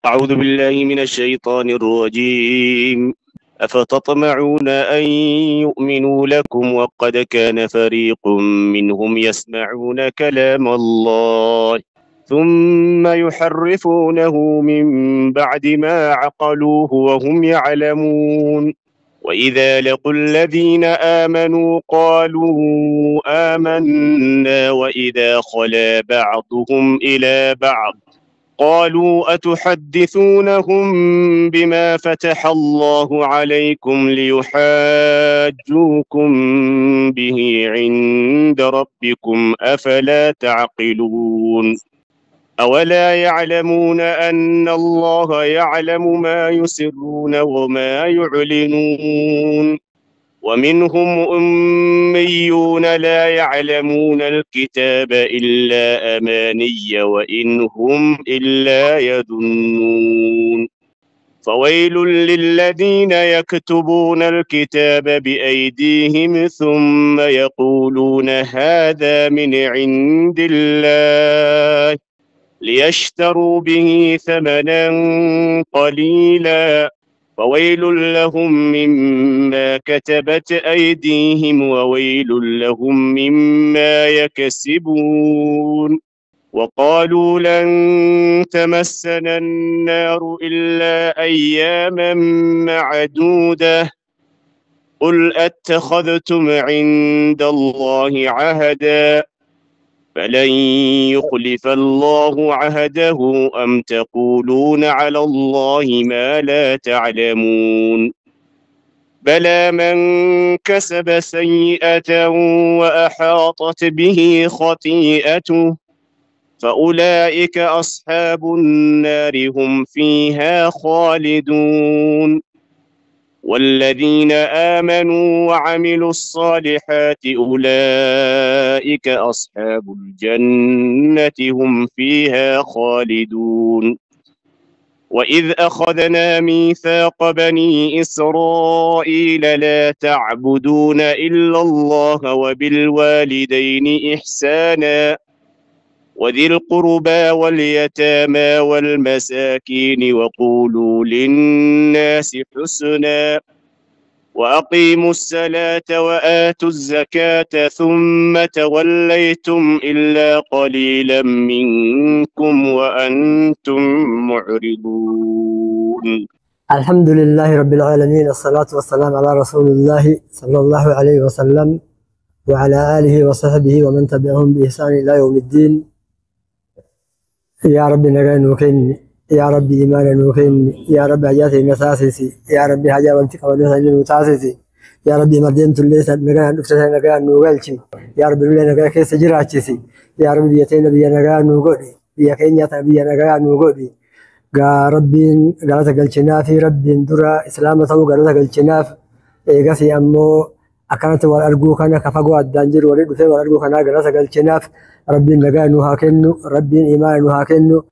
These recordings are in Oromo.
أعوذ بالله من الشيطان الرجيم. أفتطمعون أن يؤمنوا لكم وقد كان فريق منهم يسمعون كلام الله ثم يحرفونه من بعد ما عقلوه وهم يعلمون. وإذا لقوا الذين آمنوا قالوا آمنا وإذا خلا بعضهم إلى بعض قالوا أتحدثونهم بما فتح الله عليكم ليحاجوكم به عند ربكم أفلا تعقلون. أولا يعلمون أن الله يعلم ما يسرون وما يعلنون. ومنهم أميون لا يعلمون الكتاب إلا أماني وإن هم إلا يظنون. فويل للذين يكتبون الكتاب بأيديهم ثم يقولون هذا من عند الله ليشتروا به ثمنا قليلا فويل لهم مما كتبت أيديهم وويل لهم مما يكسبون. وقالوا لن تمسنا النار إلا أياما معدودة قل أتخذتم عند الله عهدا فلن يخلف الله عهده أم تقولون على الله ما لا تعلمون. بلى من كسب سيئة وأحاطت به خطيئته فأولئك أصحاب النار هم فيها خالدون. والذين آمنوا وعملوا الصالحات أولئك أصحاب الجنة هم فيها خالدون. وإذ أخذنا ميثاق بني إسرائيل لا تعبدون إلا الله وبالوالدين إحسانا وذي القربى واليتامى والمساكين وقولوا للناس حسنا وأقيموا الصلاة وآتوا الزكاة ثم توليتم إلا قليلا منكم وأنتم معرضون. الحمد لله رب العالمين، الصلاة والسلام على رسول الله صلى الله عليه وسلم وعلى آله وصحبه ومن تبعهم بإحسان إلى يوم الدين. يا رب نجا نوكين، يا رب إيمانا نوكين، يا رب حياتي نساسسي، يا رب حاجة وانتك ونسجل نتاسسي، يا رب مردين تليس نجا نفتح نجا نوغلشي، يا رب لولا نجا كيس جراتشي، يا رب بيتين بيا نجا نوغودي، بيا كينيا بيا نجا نوغودي. غا ربين غلطة قلشنا في ربين درا إسلام تو غلطة قلشنا إيغاسي أمو أكانت والأرجو كان كفاقو الدانجر ولد في والأرجو كان غلطة قلشنا ربين نجا نوهاكنو ربين إيمان نوهاكنو.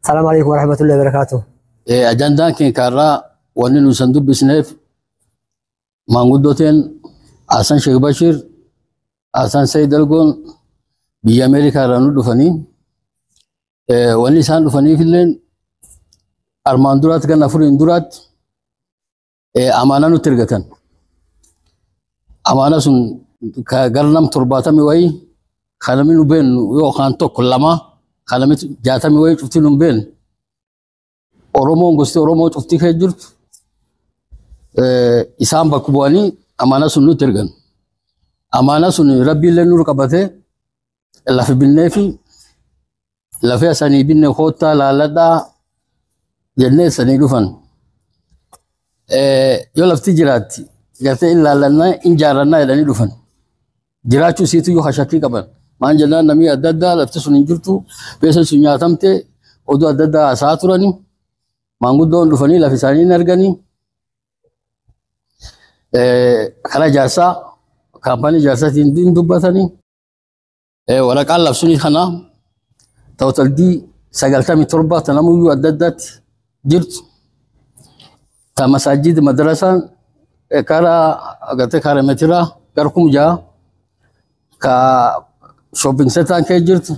السلام عليكم ورحمة الله وبركاته. أجندان كين كارا ونن صندوق بسنيف مانغودوتين حسن شيخ بشير حسن سيد الجون بي أمريكا رانو دفنين ونسان دفنين في اللين أرمان درات كان نفرين درات أمانة نترجتن أمانة سن كغرنم ترباتم وعي خلمي نبين يو خانتو كلما خلمي جاتم وعي شفتي نبين أورومو غستي أورومو شفتي خيجرت إسام بكبواني أمانة سن نترجن أمانة سن ربي لنور كبته الله في بالنفي الله في سني بين خوتا لا لدا جنة سني دفن يلا في تجارات جات إلا لنا إن جارنا إلا ندفن جراتو سيتو يو خشاكي كمان ما أنجلنا نمي أددا لفتسون إنجرتو بيسن سنياتمته ودو أددا ساتوراني ما نقولون دفني لا في سنين نرجعني خلا جالسة كامباني جالسة تندين دبتني ولا قال لفسوني خنا توتل دي سجلتها من تربة تنامو يو أددات جرت كمساجد مدرسة كارا أقطع كارا مترا كاركم جا كا shopping center kee jirtu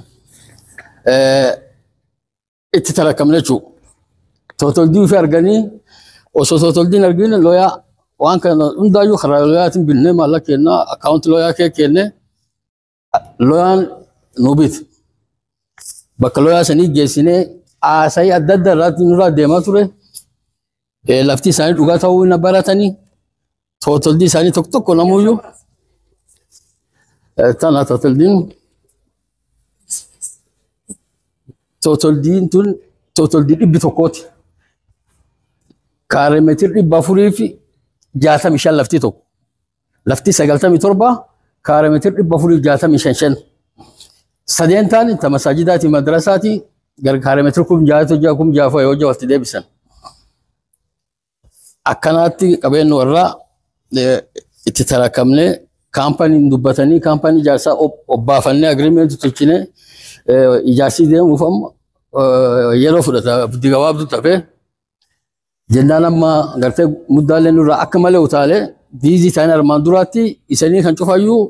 itti talakamne jechuudha. توتل دي في أرجاني وصوتل دي نرجين لويا وان كان ندايو خراليات بالنه مالك إنه أكاونت لويا كأنه لويا نوبيت بكلويا سني جسنه asai adda irratti nurra deemaa ture lafti isaanii dhugaa ta'uu hin baratanii tootoldi isaanii tokko tokko namuyyuu tana tootoldiin tun tootoldii dhibbi tokkooti kaaree meetir 465 lafti tokko lafti 97 kaaree meetir 465 sadeen taani ta masaajidaati madrasaati gargaaree meetir kum jaafoo yoo jawaatti deebisan akkanaatti qabeen warra itti tarakamne kaampaniin dubbatanii kaampanii ijaarsaa obbaafannee agreement tolchine ijaarsii deemuuf amma yeroo fudhata abdii gabaabduu ta'ee jennaan amma gartee muddaalee nurraa akka malee utaalee viizii ta'anii armaan duraatti isanii kan cufayyuu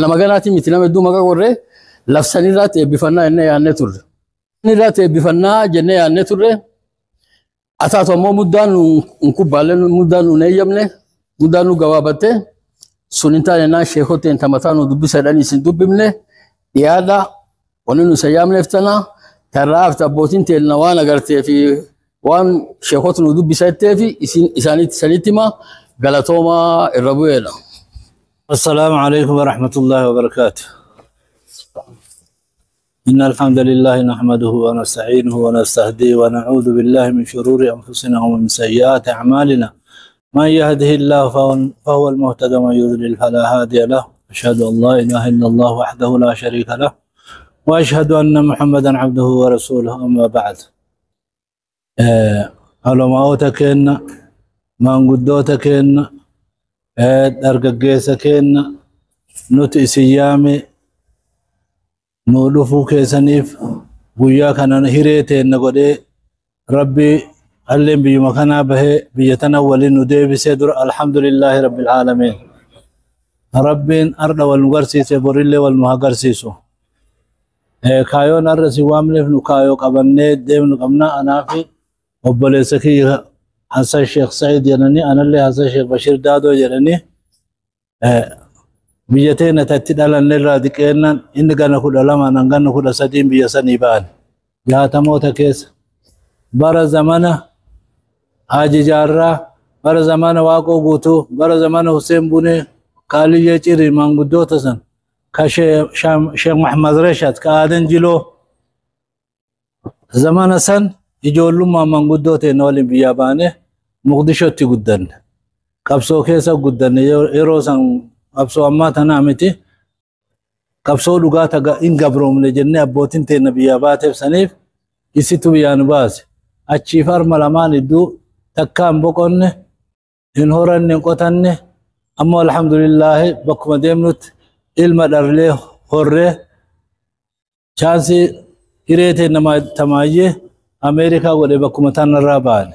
nama ganaatti miti nama hedduu maqaa qorree labsanirraatti eebbifannaa inni yaannee turre. Nirraatti eebbifannaa jennee yaannee turre ataatu ammoo muddaan kubbaalee muddaan nu eeyyamne muddaan nu gabaabattee sun hin taane naan sheekoteen tamataa nu dubbisa jedhanii isin dubbifne dhiyaadha wanni nu sayyaamneef tana tarraa hafta abbootiin teelna waan agartee fi waan sheekota nu dubbisa jettee fi isaaniitti sanitti hima galatoomaa irra bu'eedha. Assalaamu alaikum wa rahmatullahi wa barakatuh. إن الحمد لله نحمده ونستعينه ونستهديه ونعوذ بالله من شرور أنفسنا ومن سيئات أعمالنا من يهده الله فهو المهتدى ومن يضلل فلا هادي له أشهد أن لا إله إلا الله وحده لا شريك له وأشهد أن محمدا عبده ورسوله أما بعد علماء كنا من قدوت كنا أرققيس كنا نتئ سيامي نولفو كيسانيف ويا كان هيريتي نقولي ربي علم بمكانا به بيتنا ولين نديبس الحمد لله رب العالمين ربي أرد والمغرسيس بريلي والمهغرسيسو كايون أرسي واملف نكايو قبني ديم نقمنا أنا في وبلسكي حسن الشيخ سعيد يلني أنا اللي حسن الشيخ بشير دادو يلني بيتين تتدل النرى دكينا إن كان كل لما نكان كل سدين بيسني بان يا تموت كيس بار زمانه حاجي جارة بار زمانه واقو غوتو بار زمانه حسين بوني قالي يجري من قدوتسن كشيخ محمد رشاد كادن جلو زمانه سن يجولو ما من قدوته نولي بيابانه مقدشو تقدن قبسو كيسا قدن يروسن قبسو أما تنامتي قبسو لغاتا إن قبروم لجنة أبوتين تين بيابات بسنيف يسيتو بيان باس أتشيفار ملمان الدو تكام بقون إن هورن نقطن أما الحمد لله بكم ديمنوت إلما درليه هوره شانسي إريتي نما تمايي أمريكا ودي بكم تنرابان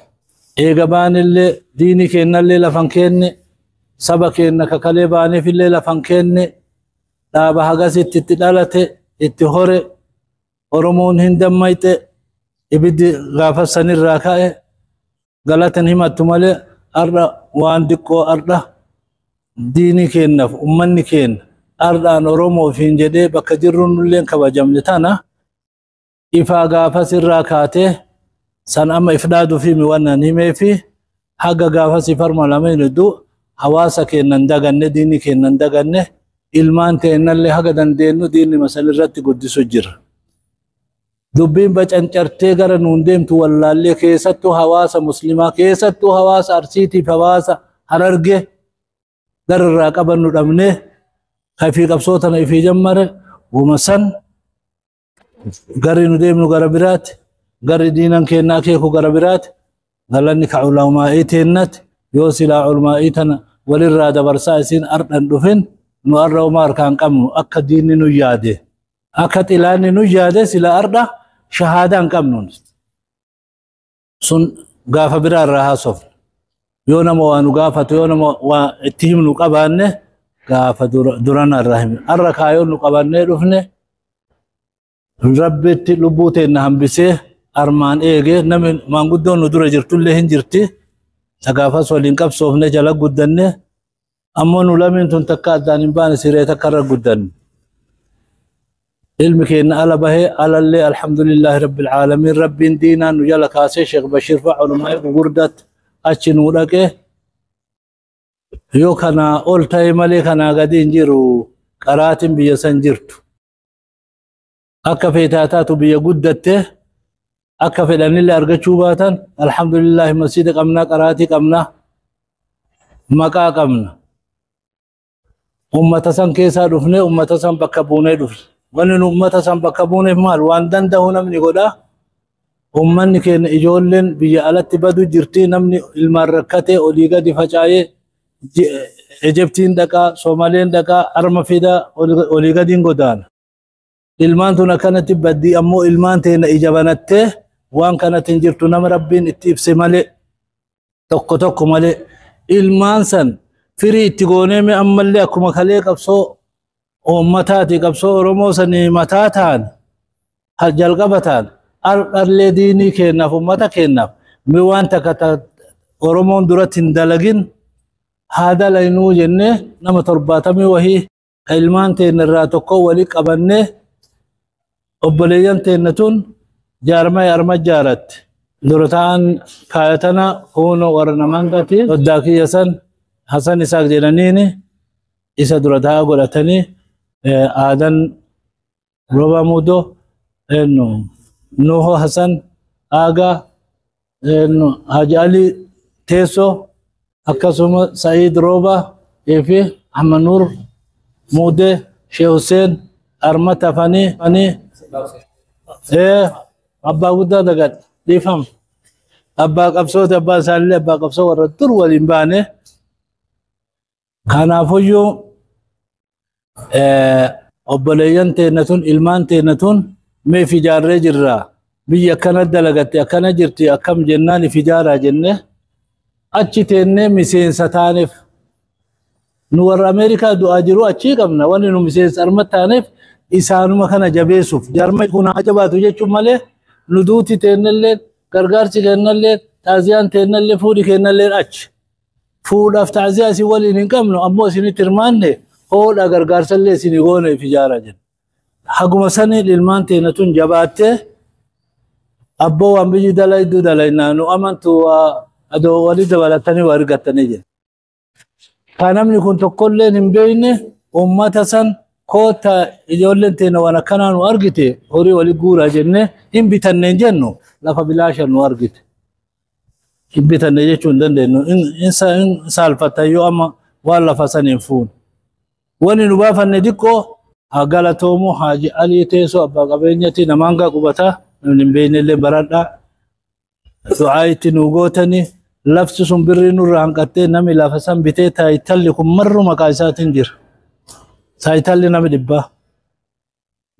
إيقبان اللي ديني كينا اللي لفن كيني سبا كينا ككالي باني في اللي لفن كيني دابا هغاسي تتدالتي اتهوري ورمون هندمايتي إبدي غافة سنير راكاي غلطن همتو مالي أرد وان ديكو أرد ديني كينا أماني كين أرد أن ورمو فين جدي بكا جرون اللين كبا جملتانا إفا غافة سر راكاتي سن أما إفدادو في موانا نيمي في حقا غافة سفر ملامين دو حواسا كينا ندغن ديني كينا ندغن ilmaan ta'en illee haga dandeenyu diinni masal irratti guddisu jira. Dubbiin bacancartee gara nuun deemtu wallaallee keessattuu hawaasa muslimaa keessattuu hawaasa arsiitiif hawaasa hararge gararraa qabannu dhabnee kafii qabsootana ifii jammare wuma san gari nu deemnu gara biraati gari diinan keenna akeeku gara biraati galanni ka ulamaa'ii teennati yoo silaa ulamaa'ii tana walirraa dabarsaa isiin ardhan dhufin nu arra umar kan qabnu akka diinni nu yaade akka xilaanni nu yaade sila arda shahaadan qabnu sun gaafa biraa irraa haasofne yoo nama waa nu gaafatu yoo nama waa itti himnu qabaanne gaafa durana irraa himne arra kaayoon nu qabannee dhufne rabbitti lubbuu teenna hambisee أرمان إيجي نمن ما نقدون ندور جرتول لهن جرتي ثقافة سولين كاب صوفنا جلا قدنة أما نلامين تنتقاد دانين بان سيرة كرر قدن علمك إن على به على اللي الحمد لله رب العالمين رب دينا نجلا كاسي شيخ بشير فعل ما يقردت أشنورك يو كنا أول تايم عليه كنا قدين جيرو قراتم بيسان جرتو أكا فيتاتاتو بيا قدته أكا فلان اللي أرجع باتن الحمد لله مسجد قمنا قراتي قمنا مكا قمنا أمة سان كيسا دفنه أمة سان بكبونه دفن ونن أمة سان بكبونه مال واندن دهونا من يقولا أمّن كن إجولن بيا على تبادو جرتي نمني المركته أوليغا دفاعي إجبتين دكا سومالين دكا أرمفيدا أوليغا دين قدان ilmaan tun akkanatti baddi ammoo ilmaan teena ijabanatte waan kanatti jirtu nama rabbiin itti ibse malee tokko malee ilmaan san firii itti gooneeme ammallee akkuma kalee qabsoo uummataati qabsoo oromoo sanii mataa ta'an jalqaba ta'an arqallee diinii kennaaf uummata kennaaf mi waan takka oromoon duratti hin dalagin haa dalaynuu jennee nama 70 wahii ilmaan teena irraa tokko walii qabannee obboleeyyan teennatuun jaarmay arma jaarat durataan kaayatana huno warra namangati oddaa kiyya san hasan isaaq jedhaniini isa durataa godhatanii aadan roba mudo nuho hasan aga haji ali teeso akkasuma sa'iid roba fi ahmad nur mude sheekh hussein armata fani أبا ودا دقت يفهم أبا قبصوت أبا سالي أبا قبصو ورطر والإنباني كان أفوجو أبليان تينتون إلمان تينتون مي في جارة جرة بي أكنا دلقت أكنا جرتي أكم جناني في جارة جنة أتشي تيني مسين ستانف نور أمريكا دو أجرو أتشي قمنا واني مسين سرمتانف isaanuma kana jabeessuuf jarma kun ajabaatu jechuun malee nuduuti teennallee gargaarsi kennallee taaziyaan teennallee fuudhi kennallee achi fuudhaaf taaziyaa isin waliin hin qabnu ammoo isinitti hirmaanne hoodha gargaarsallee isin goone ijaara jenna haguma sanii ilmaan teennatun jabaattee abboo waan biyyi dalaydu dalaynaa nu amantu adoo walii dabalatanii waa argattanii jenna kan namni kun tokkolleen hin beekne ummata san كوتا يجولن تينا وانا كانوا أرجته هوري ولي جورا جنة إن بيتنن جنو لا فبلاش إنه أرجته إن بيتنن يجون دندنو إن سالفة يو أما ولا فسنين فون واني نباف النديكو هقالة تومو حاجي علي تيسو أبا قبينيتي نمانغا قبتا من بين اللي برادة دعايتي نوغوتني لفس سنبري نور عنكتي نمي لفسن بيتيتا يتلكم مرو مقايسات انجر سايتالي نمي دبا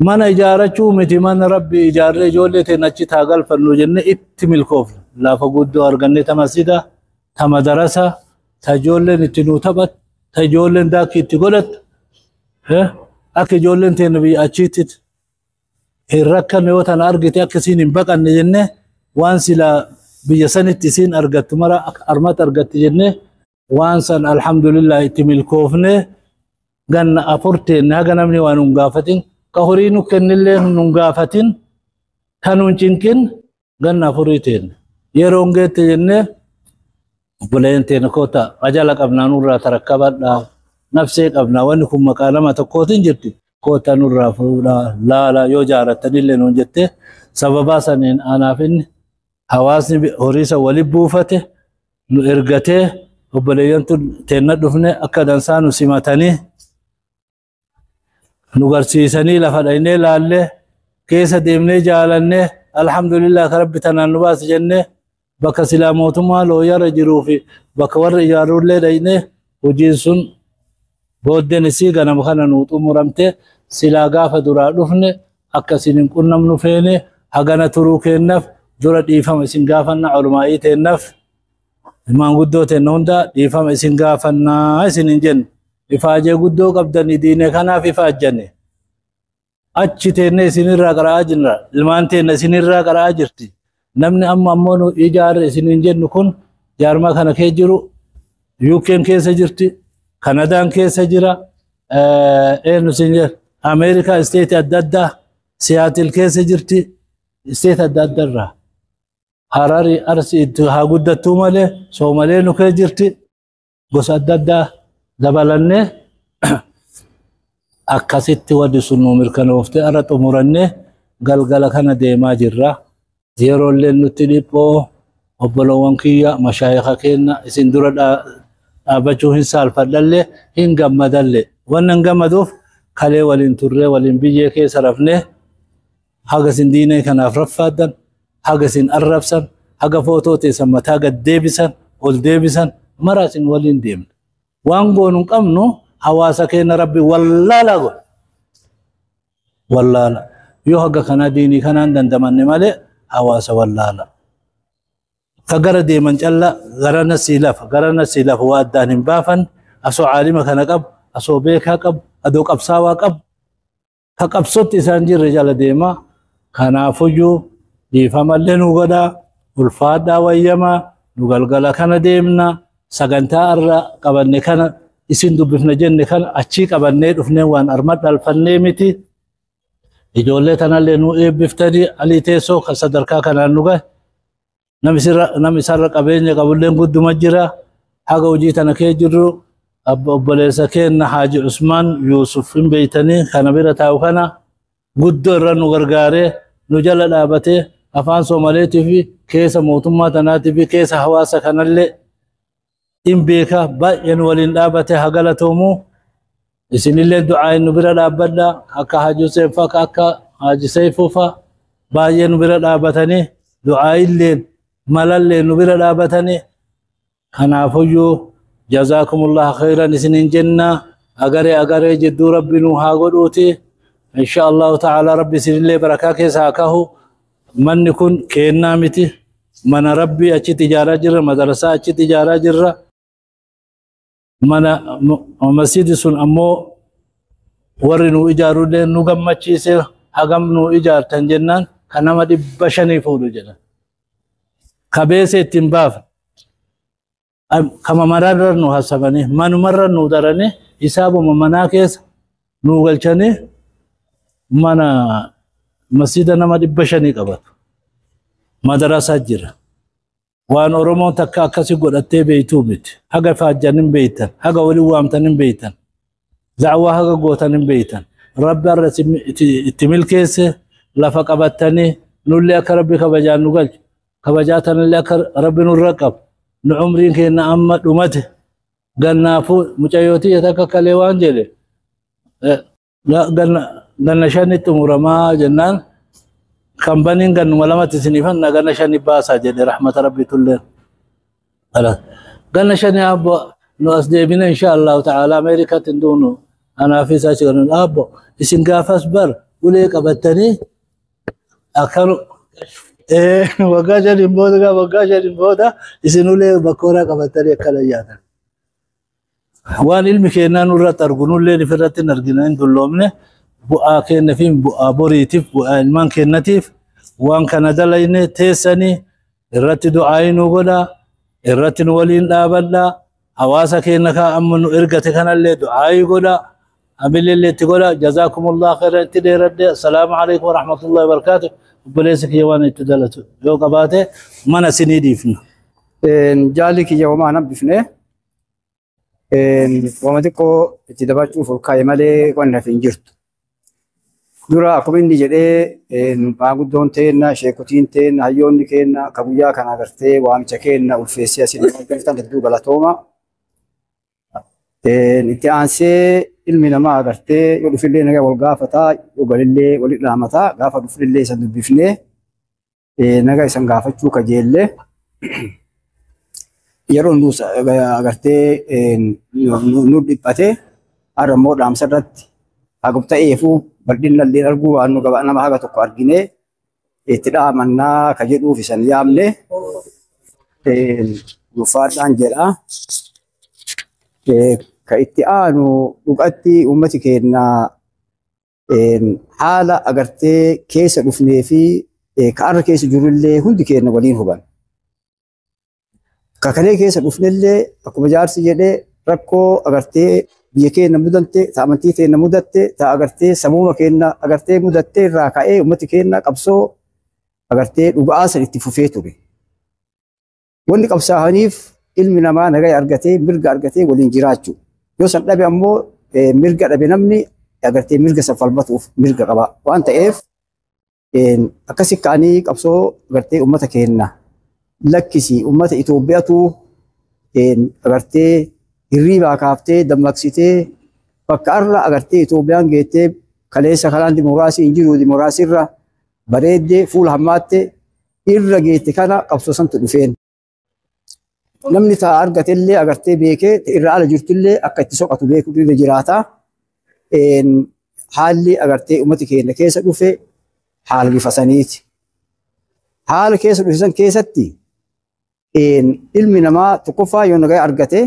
من إجارة متي من ربي إجارة جولة تنچي تاغل فنو جنة اتمل كوف لا فقود أرغنة تمسيدة تمدرسة تجولة نتنو تبت تجولة داكي تقولت أكي جولة تنبي أچيتت الركن يوتن أرغتي أكسين بقى نجنة وانسلا بيسانة تسين أرغت مرا أرمات أرغت جنة وانسان الحمد لله اتمل كوفنه ganna afurteen haga namni waan ungaafatin ka horii nu kennillee nu ungaafatin kanun cinkin ganna afuriiteen yeroo ngeette jennee buleen koota ajala qabnaa nurraa tarakkabadha nafsee qabnaa wanni kun maqaa nama tokkootiin jirti koota nurraa fuudhaa laala yoo jaarattanillee nuun jette sababaa saniin anaaf inni hawaasni horiisa wali buufate nu ergatee obboleeyyantu teenna dhufne akka dansaa nu simatanii nugarsiisanii lafa dhaynee laallee keessa deemnee jaalannee alhamdulillah ka rabbi tanaan nu baase jennee bakka silaa mootummaa looyara jiruu fi bakka warra ijaaruullee dhaynee hojiin sun booddeen isii ganama kana nuu xumuramte silaa gaafa duraa dhufne akka isin hin qunnamnu feene hagana turuu kennaaf dura dhiifama isin gaafanna olumaa'ii teennaaf maanguddoo teenna hunda dhiifama isin gaafannaa isin hin jenne ifaajee guddoo qabdanii diine kanaaf ifaajjanne achi teenne isinirraa qara'aa jirra ilmaan teenna isinirraa qara'aa jirti namni amma ammoo ijaarre isiniin jennu kun jaarmaa kana kee jiru UK'n keessa jirti, Kanadaan keessa jira, Ameerikaa isteeti adda addaa, Siyaatil keessa jirti, isteeti adda addaa irraa. Harari Arsii haa guddattuu malee Soomalee nu keessa jirti, gosa adda addaa dabalannee akkasitti waddi sun nu mirkanooftee irra xumurannee galgala kana deemaa jirra. Yeroollee nutti dhiphoo obbolowwan kiyya mashaayika keenna isin dura dhaabachuu hin saalfadhallee hin gammadallee. Wannan gammaduuf kalee waliin turree waliin biyyee keessa rafnee haga isin diinee kanaaf raffaaddan, haga isin arrabsan, haga footoo teessan mataa gad deebisan, ol deebisan mara isin waliin deemna. Waan goonu qabnu hawaasa keenya rabbi wallaala godha. Wallaala. Yoo haga kana diinii kanaan dandamanne malee hawaasa wallaala. Ka gara deeman calla garana sii lafa waa addaan hin baafan asoo caalima kana qabu, asoo beekaa qabu, adoo qabsaawaa qabu. Ka qabsotti isaan jirre jala deemaa. Kanaafuyyuu dhiifamallee nu godhaa, ulfaadhaa wayyamaa, nu galgala kana deemna, sagantaa irra qabanne kana isin dubbifna jenne kana achii qabannee dhufnee waan arma dhalfannee miti. Ijoollee tanallee nu eebbiftanii alii teessoo kan sadarkaa kanaan nu gahe. Namni isarra qabeenya qabulleen gudduma jira. Haga hojii tana kee jirru obboleessa keenna Haaji Usmaan Yuusuf hin beeytanii kana bira taa'u kana guddoo irra nu gargaaree nu jala dhaabatee afaan Soomaleetii fi keessa mootummaa tanaatii fi keessa hawaasa kanallee in beeka baay'ee nu waliin dhaabatee haa galatoomu. Isinillee du'aa nu bira dhaabbadha akka Haaji Hussein fa'a akka Haaji Seifuu fa'a baay'ee nu bira dhaabatanii du'aa illeen malallee nu bira dhaabatanii. Kanaafuyyuu jazaakumullahu khairan isiniin jenna. Agaree jidduu rabbi nu haa godhuuti. Insha Allahu ta'ala rabbi isinillee barakaa keessa haa kahu. Manni kun keennaa miti. Mana rabbi achitti ijaaraa jirra, madarasaa achitti ijaaraa jirra. Mana masjidi sun ammoo warri nu ijaarullee nu gammachiise hagam nu ijaartan jennaan kan nama 500 fuudhu jedhan. Kabeese ittiin baafa. Kama mararra nu hasabanii manumarra nu daranii hisaabuma manaa keessa nu galchanii mana masjida nama 500 qabatu. Madarasaa jira. Waan Oromoon takka akkasi godhattee beeytuu miti. Haga faajjan hin beeytan, haga waliin waamtan hin beeytan, da'waa haga gootan hin beeytan. Rabbi irra itti milkeesse lafa qabattanii nullee akka rabbi kabajaan nu galchu. Kabajaa tanallee akka rabbi nurra qabu. Nu umriin keenya amma dhumate. Gannaafuu mucayyootii takka kalee waan jedhe. Ganna 5 xumuramaa jennaan. Kan baniin gannuma lamatti isiniifan ganna 5 baasaa jedhe rahmata rabbi tulleen. Ganna 5 abbo nu as deebine insha Allahu ta'ala Ameerikaatti hin duunu anaaf isaa jiran abbo isin gaafas bar ulee qabattanii akkanu waggaa 5 booda isin ulee bakkooraa qabattanii akkana yaatan. Waan ilmi keenyaa nurratti argu nullee ifirratti hin argina hin dulloomne. Bu'aa keenya fi bu'aa boriitiif bu'aa ilmaan keenyatiif waan kana dalayne teessanii irratti du'aa nu godha irratti nu waliin dhaabadha hawaasa keenya ka amma nu ergate kanallee du'aa godha abilillee itti godha jazaakumullahu khairan itti dheeradde assalaamu alaykum wa rahmatullahi wa barakatuh obboleessi kiyya waan itti dalatu yoo qabaate mana sinii dhiifna. Jaalli kiyya homaa nabbifne wama xiqqoo itti dabachuuf ol kaa'e malee waan naaf hin jirtu. Dura akkuma inni jedhee maanguddoon teenna, sheekotiin teenna, hayyoonni keenna ka guyyaa kana agartee waamicha keenna ulfeessee asiin argamtan hedduu galatooma. Itti aansee ilmi namaa agartee yoo dhufillee nagaa wal gaafataa, yoo galillee walit dhaamataa, gaafa dhufillee isa dubbifnee nagaa isan gaafachuu kajeellee yeroo nuus agartee nu dhiphate har'a immoo dhaamsa irratti hagum ta'eefuu bal'inallee arguu waan nu gabaa nama haga tokko arginee itti dhaamannaa ka jedhuuf isan yaamne ulfaadhaan jedha. Ka itti aanu dhugatti uummati keenya haala agartee keessa dhufnee fi كأر كيس جورلي هندي كينا ولين هبان ككلي كيس رفنلي أكو بجارس جدي ركو أغرتي بيكي نمودنتي تامنتي تي نمودتي تا أغرتي سموما كينا أغرتي مودتي راكاي أمتي كينا قبسو أغرتي لغاس الاتفوفيتو بي واني قبسا هنيف علمنا ما نغاي أرغتي مرغا أرغتي ولين جراجو يوسن دابي أمو مرغا دابي نمني أغرتي مرغا سفالبتوف مرغا قبا وانت إيف أكاسي كاني قبسو أغرتي أمتا كينا لكسي أمتا إتوبياتو أغرتي hirriibaa kaaftee dammaqsitee bakka arra agartee Itoophiyaan geettee kaleessa kalaan dimookiraasii hin jiru dimookiraasiirra bareeddee fuula hammaattee irra geette kana qabsoo santu dhufeen. Namni ta'a argatellee agartee beekee irra ala jirtullee akka itti soqatu beekuu irra jiraata. Haalli agartee uummati keenya keessa dhufe haala bifa saniiti. Haala keessa dhufe san keessatti ilmi namaa tokkoffaa yoo nagaa argate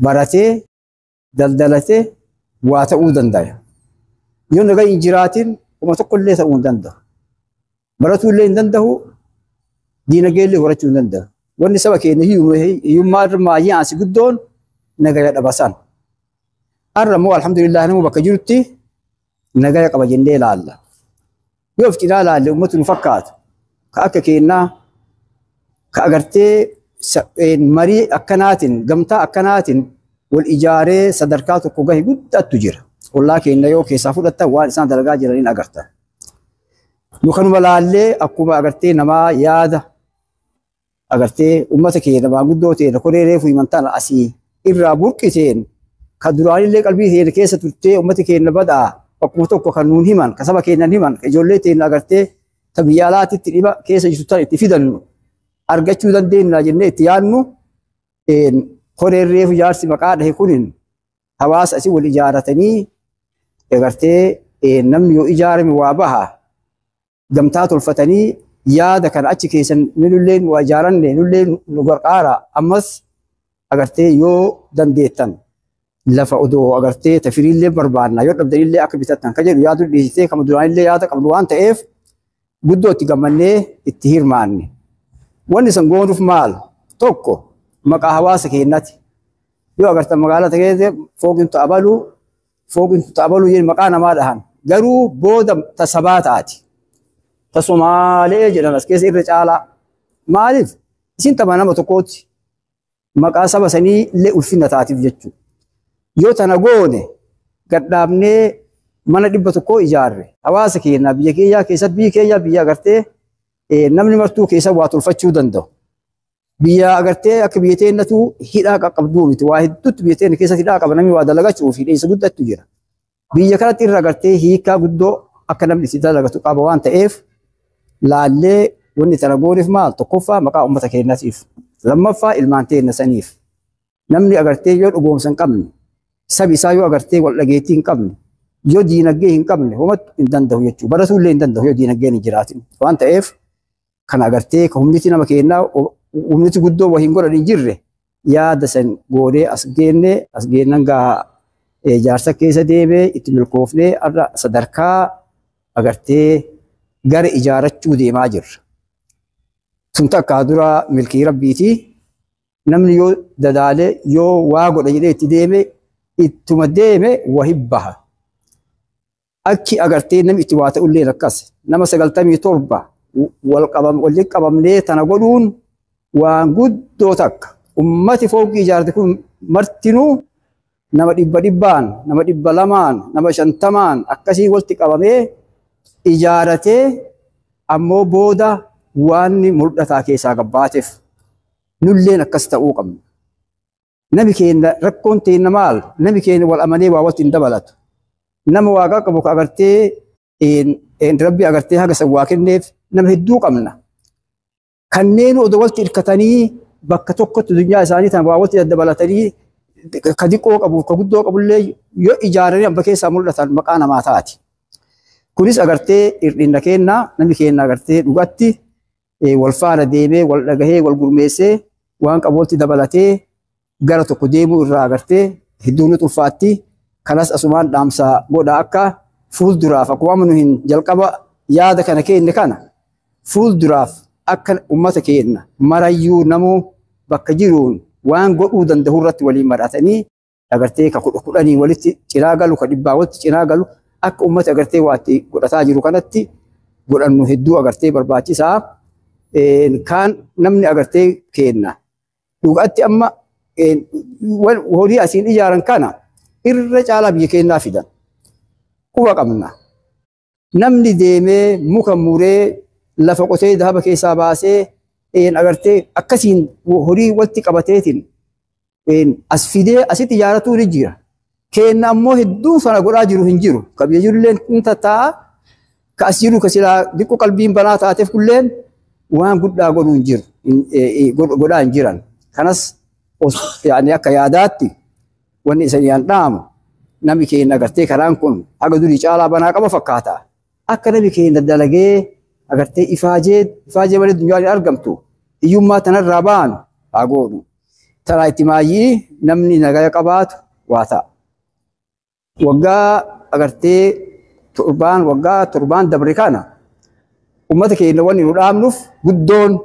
baratee daldalatee waa ta'uu danda'a. Yoo nagaa hin jiraatin uma tokkollee ta'uu hin danda'u. Baratuullee hin danda'u, diinagdeellee horachuu hin danda'u. Wanni saba keenya hiyyummaa irraa yaa'ansi guddoon nagaa dhabasan. Har'a immoo alhamdulillah nama bakka jirutti nagaa qaba jennee ilaalla. Yoo of cinaa ilaalle uummatu nu fakkaatu ka akka keenyaa ka agartee marii akkanaatiin gamtaa akkanaatiin wal ijaaree sadarkaa tokko gahe guddaatu jira. Ollaa keenya yoo keessaa fudhatta waan isaan dalagaa jiraniin agarta. Nu kanuma laallee akkuma agartee namaa yaada agartee uummata keenya namaa guddoo ta'e koree reefu himantaan asii irraa burqiteen kan duraanillee qalbii keenya keessa turtee uummati keenya badaa bakkuma tokko kan nuun himan kan saba keenyan himan ijoollee teenya agartee ta biyya alaatitti dhiba keessa jirtu tan itti fidannu argachuu dandeenya jennee itti yaadnu koreen reefu jaarsi maqaa dhahe kunin hawaasa asii wal ijaaratanii agartee namni yoo ijaarame waa baha gamtaa tolfatanii yaada kan achi keessan nulleen waa ijaaranne nulleen nu gargaara ammas agartee yoo dandeettan lafa odoo agartee tafiriillee barbaanna yoo dhabdanillee akka bitattan ka jedhu yaadu dhiisitee kama duraanillee yaada qabdu waan ta'eef guddoo itti gammannee itti hirmaanne. Wanni san goonuuf maal tokko maqaa hawaasa keenyatti yoo agartan magaalaa ta'ee fooqin ta'abaluu jedhu maqaa namaa dhahan garuu booda tasabaa taati. Tasumaalee jedhan as keessa irra caalaa maaliif isin tapha nama tokkooti maqaa saba sanii illee ulfina taatiif jechuudha. Yoo tana goone gadhaabnee mana 100 ijaarre hawaasa keenya biyya keenya keessatti biyyi keenya biyya agartee namni martuu keessa waa tolfachuu danda'u. Biyya agartee akka biyya teenyatu hidhaa qaqqabduu miti waa hedduutti biyya teenya keessatti hidhaa qaba namni waa dalagachuu fi dheessa guddaatu jira. Biyya kanatti irra agartee hiikaa guddoo akka namni itti dalagatu qaba waan ta'eef laallee wanni tana gooneef maal tokkoffaa maqaa uummata keenyatiif lammaffaa ilmaan teenya saniif namni agartee yoo dhugoomsa hin qabne sabi isaa yoo agartee wal dhageettii hin qabne yoo diinagdee hin qabne homatu hin danda'u jechuudha. Baratuullee hin danda'u yoo diinagdeen hin jiraatin waan ta'eef kan agartee kan humniti nama keenyaa humniti guddoo wahiin godhan hin jirre yaada san goonee as geennan gaa jaarsa keessa deemee itti milkoofnee irra sadarkaa agartee gara ijaarachuu deemaa jirra. Sun takka dura milkii rabbiiti namni yoo dadaale yoo waa godha jedhee itti deeme ittuma deeme wahi baha. Akki agartee namni itti waa ta'ullee akkas nama 97 walitti qabamnee tana godhuun waan guddoo takka. Ummati fooqii ijaarate kun martinuu nama 100 nama 200 nama 50 akkasii walitti qabamee ijaaratee ammoo booda waan mul'ataa keessaa gabbaateef nulleen akkas ta'uu qabna. Nami keenya rakkoon teenya maal? Nami keenya wal amanee waa walitti hin dabalatu. Nama waaqa qabu agartee rabbi agartee haga san waa kenneef nama hedduu qabna. Kanneen odoo walitti hirkatanii bakka tokkotti dunyaa isaanii tan waa walitti daddabalatanii ka diqqoo qabu ka guddoo qabullee yoo ijaaranii abba keessaa mul'atan maqaa namaa taati. Kunis agartee hir'ina keenya namni keenya agartee dhugatti wal faana deemee wal dhagahee wal gurmeessee waan qabu walitti dabalatee gara tokko deemuu irraa agartee hedduun ulfaatti. Kanas asumaan dhaamsa godha akka fuulduraaf akkuma nu hin jalqaba yaada kana keenya kana فول دراف أكن أمتك كينا مريو نمو بكجيرون وان قودن دهورت ولي مراتني أغرتي كقولني ولتي تراغلو كدباوت تراغلو أك أمت أغرتي واتي قرتاجرو كانتي قول أنه هدو أغرتي برباتي سا كان نمني أغرتي كينا لوقتي أما وهولي أسين إجارا كان الرجال بيكينا فيدا هو قمنا نمني ديمي مكموري لفقوتي ذهب كيسا باسي أغرتي أكسين وهولي والتي قبتيتين أسفيدي أسي تجارتو رجيرا كينا أمو هدو سنة قراجرو هنجيرو كبي يجيرو لين انت تا كأسيرو كسيلا ديكو قلبين بنات آتف كلين وان قد قولو هنجير قدا هنجيران كانس يعني أكا ياداتي واني سنيان دام نمي كينا أغرتي كران كون أغدو ريشالا بنا قبا فكاتا أكا نمي كينا دلقي أغرتي إفاجي ولي دنيا أرقمتو يوم ما تنرابان أقولو ترى اجتماعي نمني نجايا قبات واتا وقا أغرتي تربان دبريكانا أمتك إنواني نرام نف قدون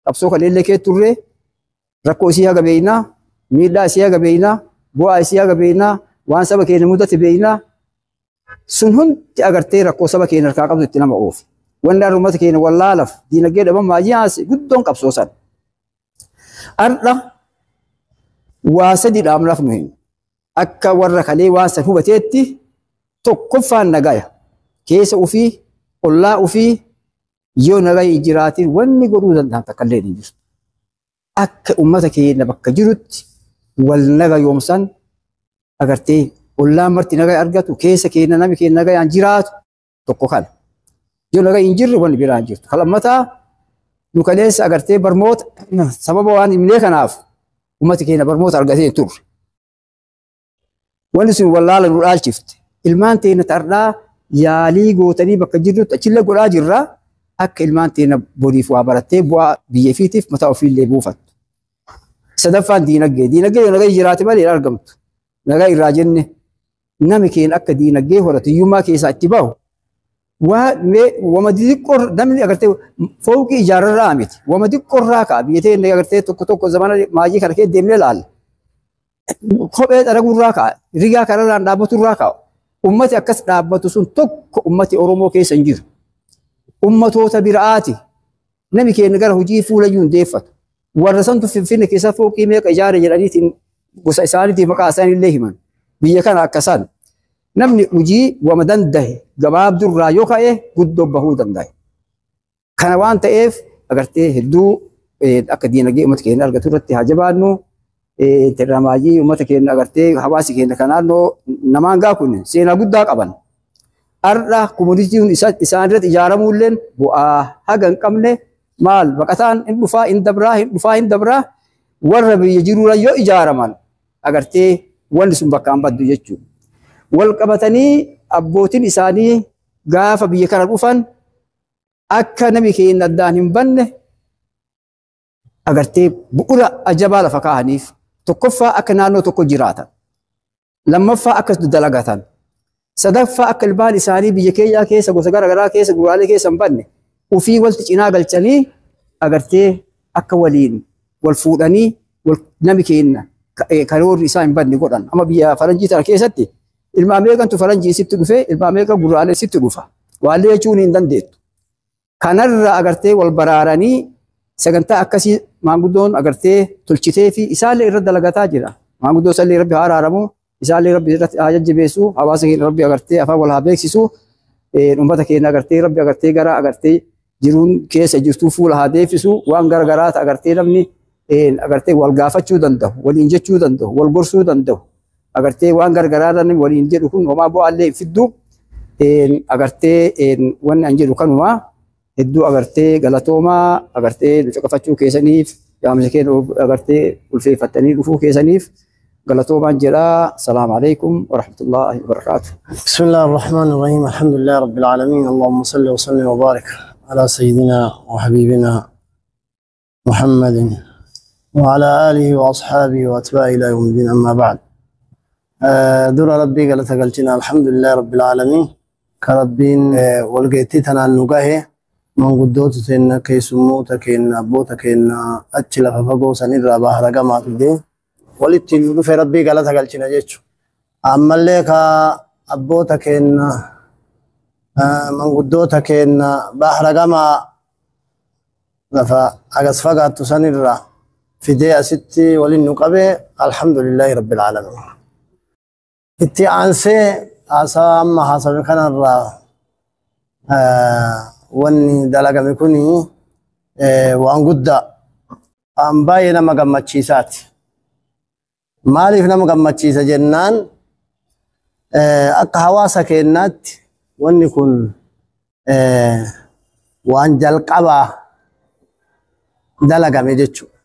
أبسوك اللي كي تري ركو سيها قبينا ميلا سيها قبينا بوا سيها قبينا وان سبك إنمودة بينا سنهن أغرتي ركو سبك إنركا قبض التنام أوف وانا رمتك إنو والله لف دينا قيد أمام ماجيانس قدون قبسوسا أرلا واسدي الأملاف مهم أكا ورك عليه واسد هو بتيتي تكفى النجايا كيس وفي الله وفي يو نجاي إجراتي وني قرودا نام تكلين جس أكا أمتك نبكة جرت والنجا يوم سن أغرتي الله مرتي نجاي أرجعت وكيس كينا نامي كينا نجاي أنجرات تكوخان يو نجاي إنجر وني بيران جرت خلا متى لوكاليس أغرتي برموت سبب واني مليك ناف أمتك هنا برموت أرجعتين تور ونسي والله لنقول شفت المان تينا ترى يالي قوتني بكجرو تشيل قول جرا أك المان تينا بوريف وابرتي بوا بيفيتف متى في اللي بوفت سدفان دينك نجاي جراتي بالي أرجمت نجاي راجني نمكين أك دينك هو يوم كيس اتباعه وما تذكر دمني أقرتي فوق إيجار رامت وما تذكر راكا بيتين أقرتي توك زمان ما يجي كركي دمني لال خبيت أرجو راكا رجع كرر دابت راكا أمتي أكس دابت سون توك أمتي أورومو كيس إنجير أمته تبرعاتي نمي كي نقول هجي فولا يون ديفت ورسنت في كيس فوق ميك إيجار جرانيت بسائساني تي مكاساني اللي من بيجان أكسان نمني وجي ومدن ده جواب در رايوكا قد بهودن ده كان وان تأف أقرتي هدو أكدينا جي أمتك هنا أرجع ترتي هجبانو تراماجي أمتك هنا أقرتي حواسك هنا كانانو نمان قاكون سينا قد داك أبان أرلا كوموديتيون إسان رت إجارة مولن بوا هجن كمنه مال بكتان إن بفا إن دبرا ورب يجرو ريو إجارة مال أقرتي ونسم بكام بدو يجو والقبتني أبوتين إساني غاف بيكار الوفن أكا نبي كين ندانهم بنه أغرتي بؤرا أجبال فكاهنيف تكفى أكنانو تكو جراتا لما فا أكس دلغاتا صدفا أكل بال إساني بيكيا كيسا غسغر غرا كيسا غرالي كيسا بنه وفي والتجينا غلچني أغرتي أكا ولين والفوداني والنبي كين كارور إسان بنه قران أما بيا فرنجي تركيستي ilmaamee kan tufaranjii sitti dhufe ilmaamee kan gurraalee sitti dhufa waallee jechuun hin dandeettu kanarra agartee wal baraaranii sagantaa akkasii maanguddoon agartee tolchitee fi isaallee irra dalagataa jira maanguddoo sallee rabbi haa araaramu isaallee rabbi irratti haa jajjabeessu hawaasa keenya rabbi agartee afaan wal haa beeksisu uummata keenya agartee rabbi agartee gara agartee jiruun keessa jirtuu fuula haa deefisu waan garagaraata agartee namni agartee wal gaafachuu danda'u waliin jechuu danda'u wal gorsuu danda'u agartee waan gargaraadhaan waliin jedhu kun homaa bu'aallee fiddu agartee wanni an jedhu kanuma hedduu agartee galatoomaa agartee caqafachuu keessaniif yaamsa keenya agartee ulfeeffatanii dhufuu keessaniif galatoomaan jedha. Salaamu alaykum wa rahmatullahi wa barakatuh. Bismillahir Rahmanir Rahim. Alhamdulillahi Rabbil Alamin. Allahumma salli wa sallim wa barik ala sayyidina wa habibina Muhammadin wa ala alihi wa ashabihi wa atba'i ila yawmiddin amma ba'd. دور ربي قال تقلتنا الحمد لله رب العالمين كربين والقيتي تنال نقاه manguddootu teenna keessummoota keenna abboota keenna achi lafa fagoo sanirraa bahara gamaa fidee walitti nu dhufe rabbii galata galchina jechuudha. Ammallee ka abboota keenna manguddoota keenna bahara gamaa lafa agas fagaattu sanirraa fidee asitti waliin nu qabee alhamdulillahi rabbil aalamiin. Itti aansee haasaa amma haasawame kanarraa wanni dalagame kuni waan guddaa waan baay'ee nama gammachiisaati. Maaliif nama gammachiisa jennaan akka hawaasa keenyaatti wanni kun waan jalqabaa dalagame jechuudha.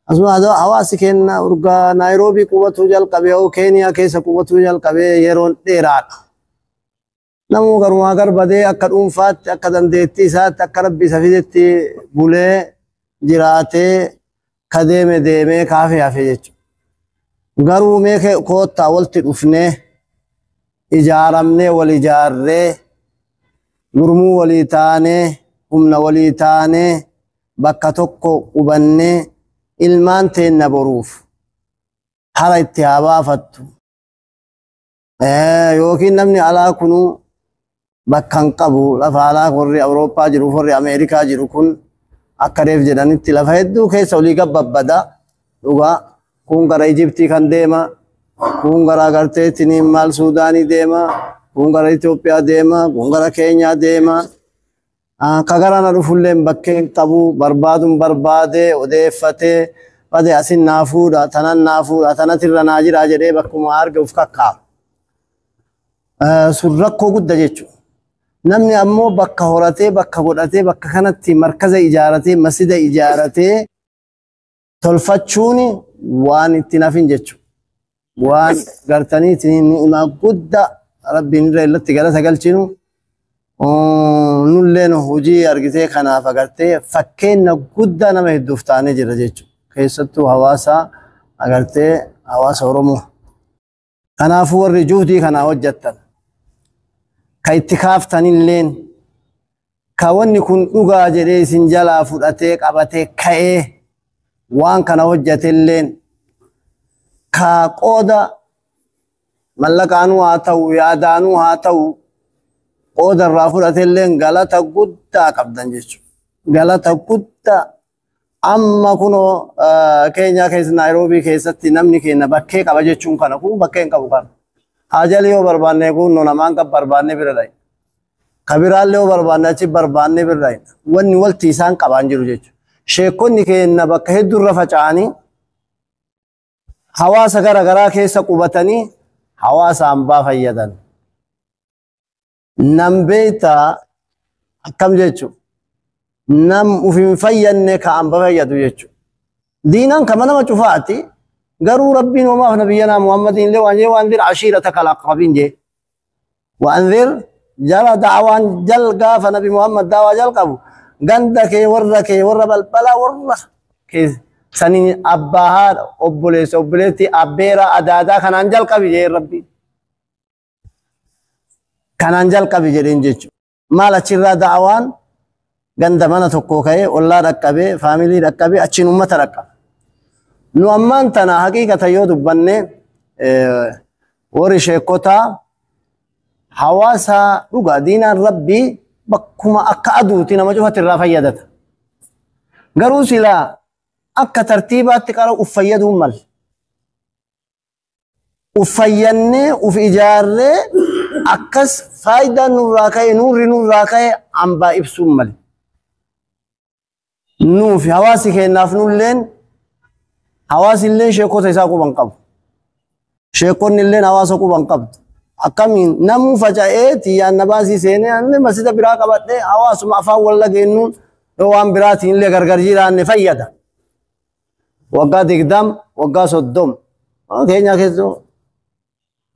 Asuma hawaasi keenya urgaa Naayiroobii qubatuu jalqabee yoo Keeniyaa keessa qubatuu jalqabee yeroon dheeraadha. Namuu garumaa garbadee akka dhuunfaatti akka dandeettii isaatti akka rabbi isa fidetti bulee jiraatee ka deeme deemee kaafee hafe jechuudha. Garuu mee koottaa walitti dhufnee ijaaramnee wal ijaarree gurmuu walii taanee humna walii taanee bakka tokko qubannee ilmaan teenna boruuf hara itti haa baafattu. Yookiin namni alaa kunuu bakka hin qabu lafa alaa warri Awurooppaa jiru warri Ameerikaa jiru kun akka reef jedhanitti lafa hedduu keessa olii gabbabbada dhugaa kun gara Ijiptii kan deema kun gara garteetiin maal Suudaanii deema kun gara Itoophiyaa deema kun gara Keenyaa deema ka garana dhufulleen bakkeen qabu barbaaduun barbaadee odeeffatee bade asin naafuudha tanan naafuudha tanatirra naa jira jedhee bakkuma arge uf kakkaa'u. Sun rakkoo guddaa jechuudha. Namni ammoo bakka horatee bakka godhatee bakka kanatti markaza ijaaratee masjida ijaaratee tolfachuun waan itti nafin jechuudha. Waan gartaniitiin ni'imaa guddaa rabbiin irra illatti galata galchinu nulleen hojii argitee kanaaf agartee fakkeenya guddaa nama hedduuf taanee jira jechuudha. Keessattuu hawaasa agartee hawaasa Oromoo. Kanaafuu warri juhdii kanaa hojjettan ka itti kaaftanilleen ka wanni kun dhugaa jedhee isin jalaa fudhatee qabatee ka'ee waan kana hojjetelleen ka qooda mallaqaanuu haa ta'u yaadaanuu haa ta'u qooda irraa fudhatelleen galata guddaa qabdan jechuudha. Galata guddaa amma kunoo Keenyaa keessa Naayiroobii keessatti namni keenya bakkee qaba jechuun kana kun bakkee hin qabu kana. Haajali yoo barbaanne kunoo namaan qab barbaanne bira dhayi. Kabiraallee yoo barbaanne achi barbaanne bira dhayi. Wanni walti isaan qabaan jiru jechuudha. Sheekonni keenya bakka hedduurra faca'anii hawaasa garaagaraa keessa qubatanii hawaasa hambaa fayyadan. Nam beektaa akkam jechuudha. Nam ufin fayyanne ka hamba fayyadu jechuudha. Diinaan kama nama cufaati. Garuu rabbiin uumaaf nabiyyana Muhammadin illee waan jee waan dir ashiirata kalaqabiin jee. Waan dir jala daawaan jal gaafa nabi Muhammad daawaa jal qabu ganda kee warra balbala warra kee saniin abbaa haadha obboleetti abbeera adaadaa kanaan jalqabi jee rabbiin. Kanaan jalqabi jedheen jechuudha. Maal achirraa daawaan ganda mana tokko ka'ee ollaa dhaqqabee faamilii dhaqqabee achiin uummata dhaqqabe. Nu ammaan tana haqiiqata yoo dubbanne warri sheekotaa hawaasa dhugaa diinaan rabbii bakkuma akka aduuti nama cufatti irraa fayyadata. Garuu silaa akka tartiibaatti qara uf fayyaduun mal. Uf fayyannee uf ijaarree akkas faayidaan nurraa ka'e nurri nurraa ka'e hambaa ibsuun mali. Nuufi hawaasi keenyaaf nulleen hawaasi illee sheekota isaa quban qabu. Sheekonni illee hawaasa quban qabdu. Akkamiin namuu faca'ee tiyyaan nabaasii seenee anne masjida biraa qabadhee hawaasuma afaan walla geennuun yoo waan biraatiin illee gargar jiraanne fayyada. Waggaa 20 waggaa 30 Keenyaa keessa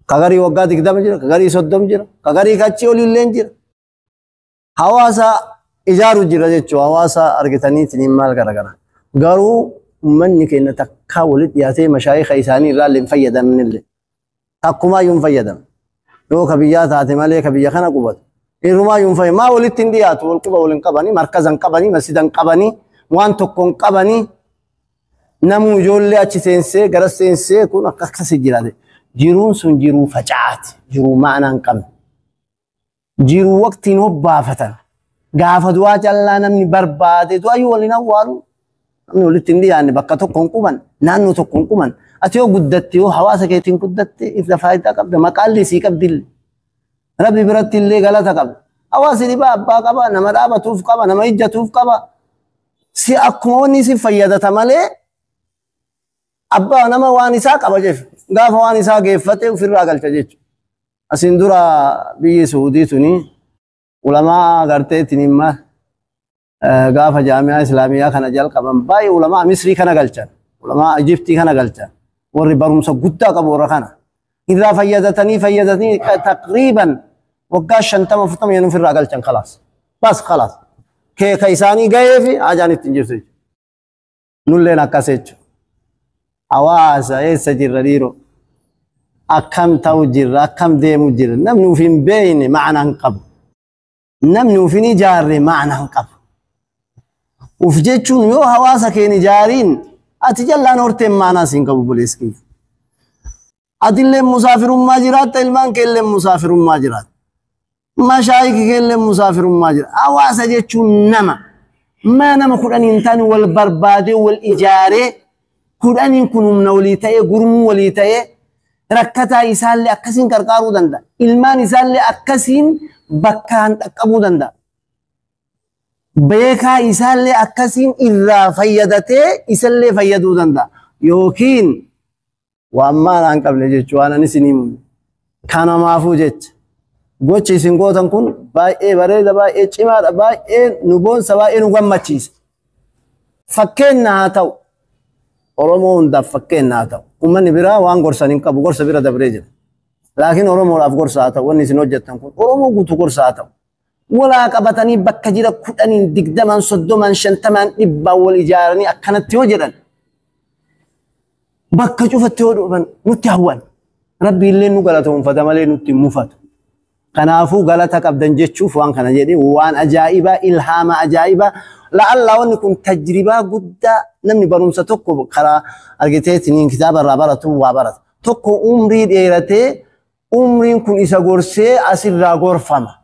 kagarii waggaa 20 jira kagarii 30 jira kagarii kachi olii illee jira. Hawaasa ijaaru jira jechuudha. Hawaasa argitaniitiin maal garagara. Garuu ummanni keenya takka walitti dhiyaatee mashaayikha isaanii irraa illee fayyadamnillee. Takkumaa yoo fayyadam. Yoo ka biyyaa taate malee ka biyya kana qubatu. إرما ينفع ما ولت انديات والقبة والانقبني مركزا قبني مسجدا قبني وان تكون قبني نمو جولي أشي سينسي غرس سينسي كون أكاكس جرادي جيرون سن جيرو فجعات جيرو معنى انقم جيرو وقت نوبا فتن غافة دواج الله نمني بربادي دو أيو ولي نوالو نمني ولت انديات بقى تكون قبن نانو تكون قبن أتيو قدتيو حواسا كيتين قدتي إذا فايدة قبل مقال لي سي قبدل ربي برت اللي غلطة قبل أواسي دي بابا قبا نما دابا توف قبا نما إجا توف قبا سي أكموني سي فيادة تمالي أبا نما وانسا قبا جيف غاف وانسا غيفتة وفي الراقل تجيج أسين دورا بي سعودي توني علماء غرتي تنما غاف جامعة إسلامية خانا جال قبا باي علماء مصري خانا غلچان علماء إجيبتي خانا غلچان ورّي برمسا قدّا قبو رخانا إذا فيدتني تقريبا وقاش شنتم فتم ينو في الرجال كان خلاص بس خلاص كيساني جاي في أجاني تنجسج نولنا كاسج أواز أي سجر ريرو أكم توجر أكم ديم جر نمنو في بين معنى انقب نمنو في نجار معنى انقب وفجتشون يو هواسك نجارين أتجلى نورتين معنا سينكبو بوليسكي أدلة مسافر ماجرات إلمان كله مسافر ماجرات مشايخ كله مسافر ماجرات أواس جتشون نما ما نما قرآن إنسان والبرباد والإجارة قرآن يكونوا من وليتاي قرم وليتاي ركتا يسال أكسين كركارو دندا إلمان يسال أكسين بكان تكبو دندا بيكا يسال أكسين إذا فيدته يسال فيدو دندا يوكين وأما أنا قبل جيت وأنا نسيني كان ما فوجت قوتشي سينغوتن كون باي بريد باي تشمار باي نبون سواء نقوم ماتشيس فكنا هاتو أورمون دا فكنا هاتو ومن برا وان قرصانين كابو قرص برا دبريجل لكن أورمون أف قرص هاتو ونسي نوجتن كون أورمون قوتو قرص هاتو ولا كبتني بكجيرا كتنين دقدمان صدومان شنتمان إبا والإجارني أكنت توجرن بكا شوفت تودوبن نتي هوان ربي اللي نقلتهم فتمالي نتي مفت كنافو قالتك أبدن جتشوف وان كان جدي وان أجائبا إلهام أجائبا لعل وان يكون تجربة قد نمني برمسة توكو خرا أرغتيتنين كتاب الرابرة وابرة توكو أمري ديرتي أمري كن إسا غرسي أسر را غرفما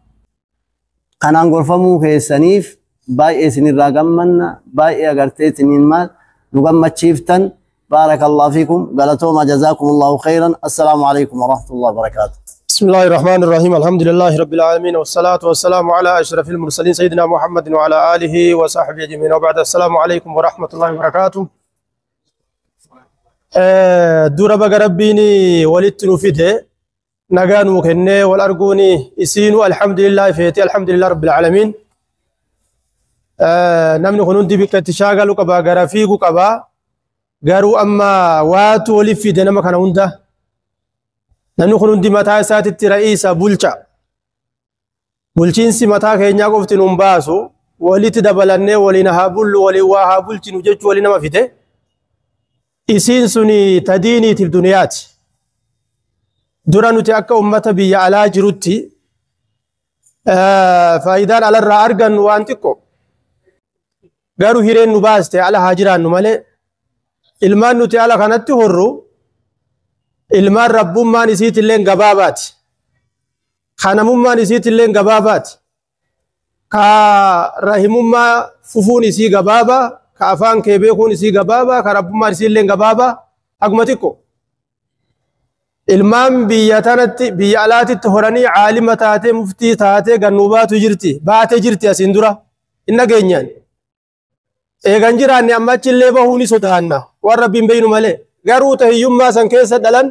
كانان غرفمو كيسانيف باي إسنين راقمنا باي أغرتيتنين مال نقم تشيفتن بارك الله فيكم قالتوما جزاكم الله خيرا السلام عليكم ورحمة الله وبركاته بسم الله الرحمن الرحيم الحمد لله رب العالمين والصلاة والسلام على أشرف المرسلين سيدنا محمد وعلى آله وصحبه أجمعين وبعد السلام عليكم ورحمة الله وبركاته دورة بقربيني ولدت نفيده نغان وكنه والأرقوني إسينو الحمد لله فيتي الحمد لله رب العالمين نمن خنون دي بك تشاغلو كبا غرافيقو كبا غارو أما واتو ولفي دينما كان هنده نمن خنون دي متى ساتي رئيسة بولشا بولشين سي متى كينيا قفتن نمباسو وليت دبلنه ولينا هابول ولي وهابولتي نجج ولينا ما فيته إسين سني تديني تبدونيات دورانو تأكا أمتا بي على جروتي فايدان على الرأرغن وانتكو غارو هيرين نباستي على هاجران نمالي ilmaan nuti ala kanatti horru ilmaan rabbummaan isiit illeen gabaabaati kanamummaan isiit illeen gabaabaati ka rahimummaa fufuun isii gabaaba ka afaan kee beekuun isii gabaaba ka rabbummaan isii illeen gabaaba haguma xiqqo ilmaan biyya tanatti biyya alaatitti horanii caalima taatee muftii taatee gannuubaatu jirti baatee jirti asiin dura inna geenyaan eegan jiraanne ammachillee bahuuni sodaanna waan rabbiin beeynu malee garuu tahiyyummaa san keessa dhalan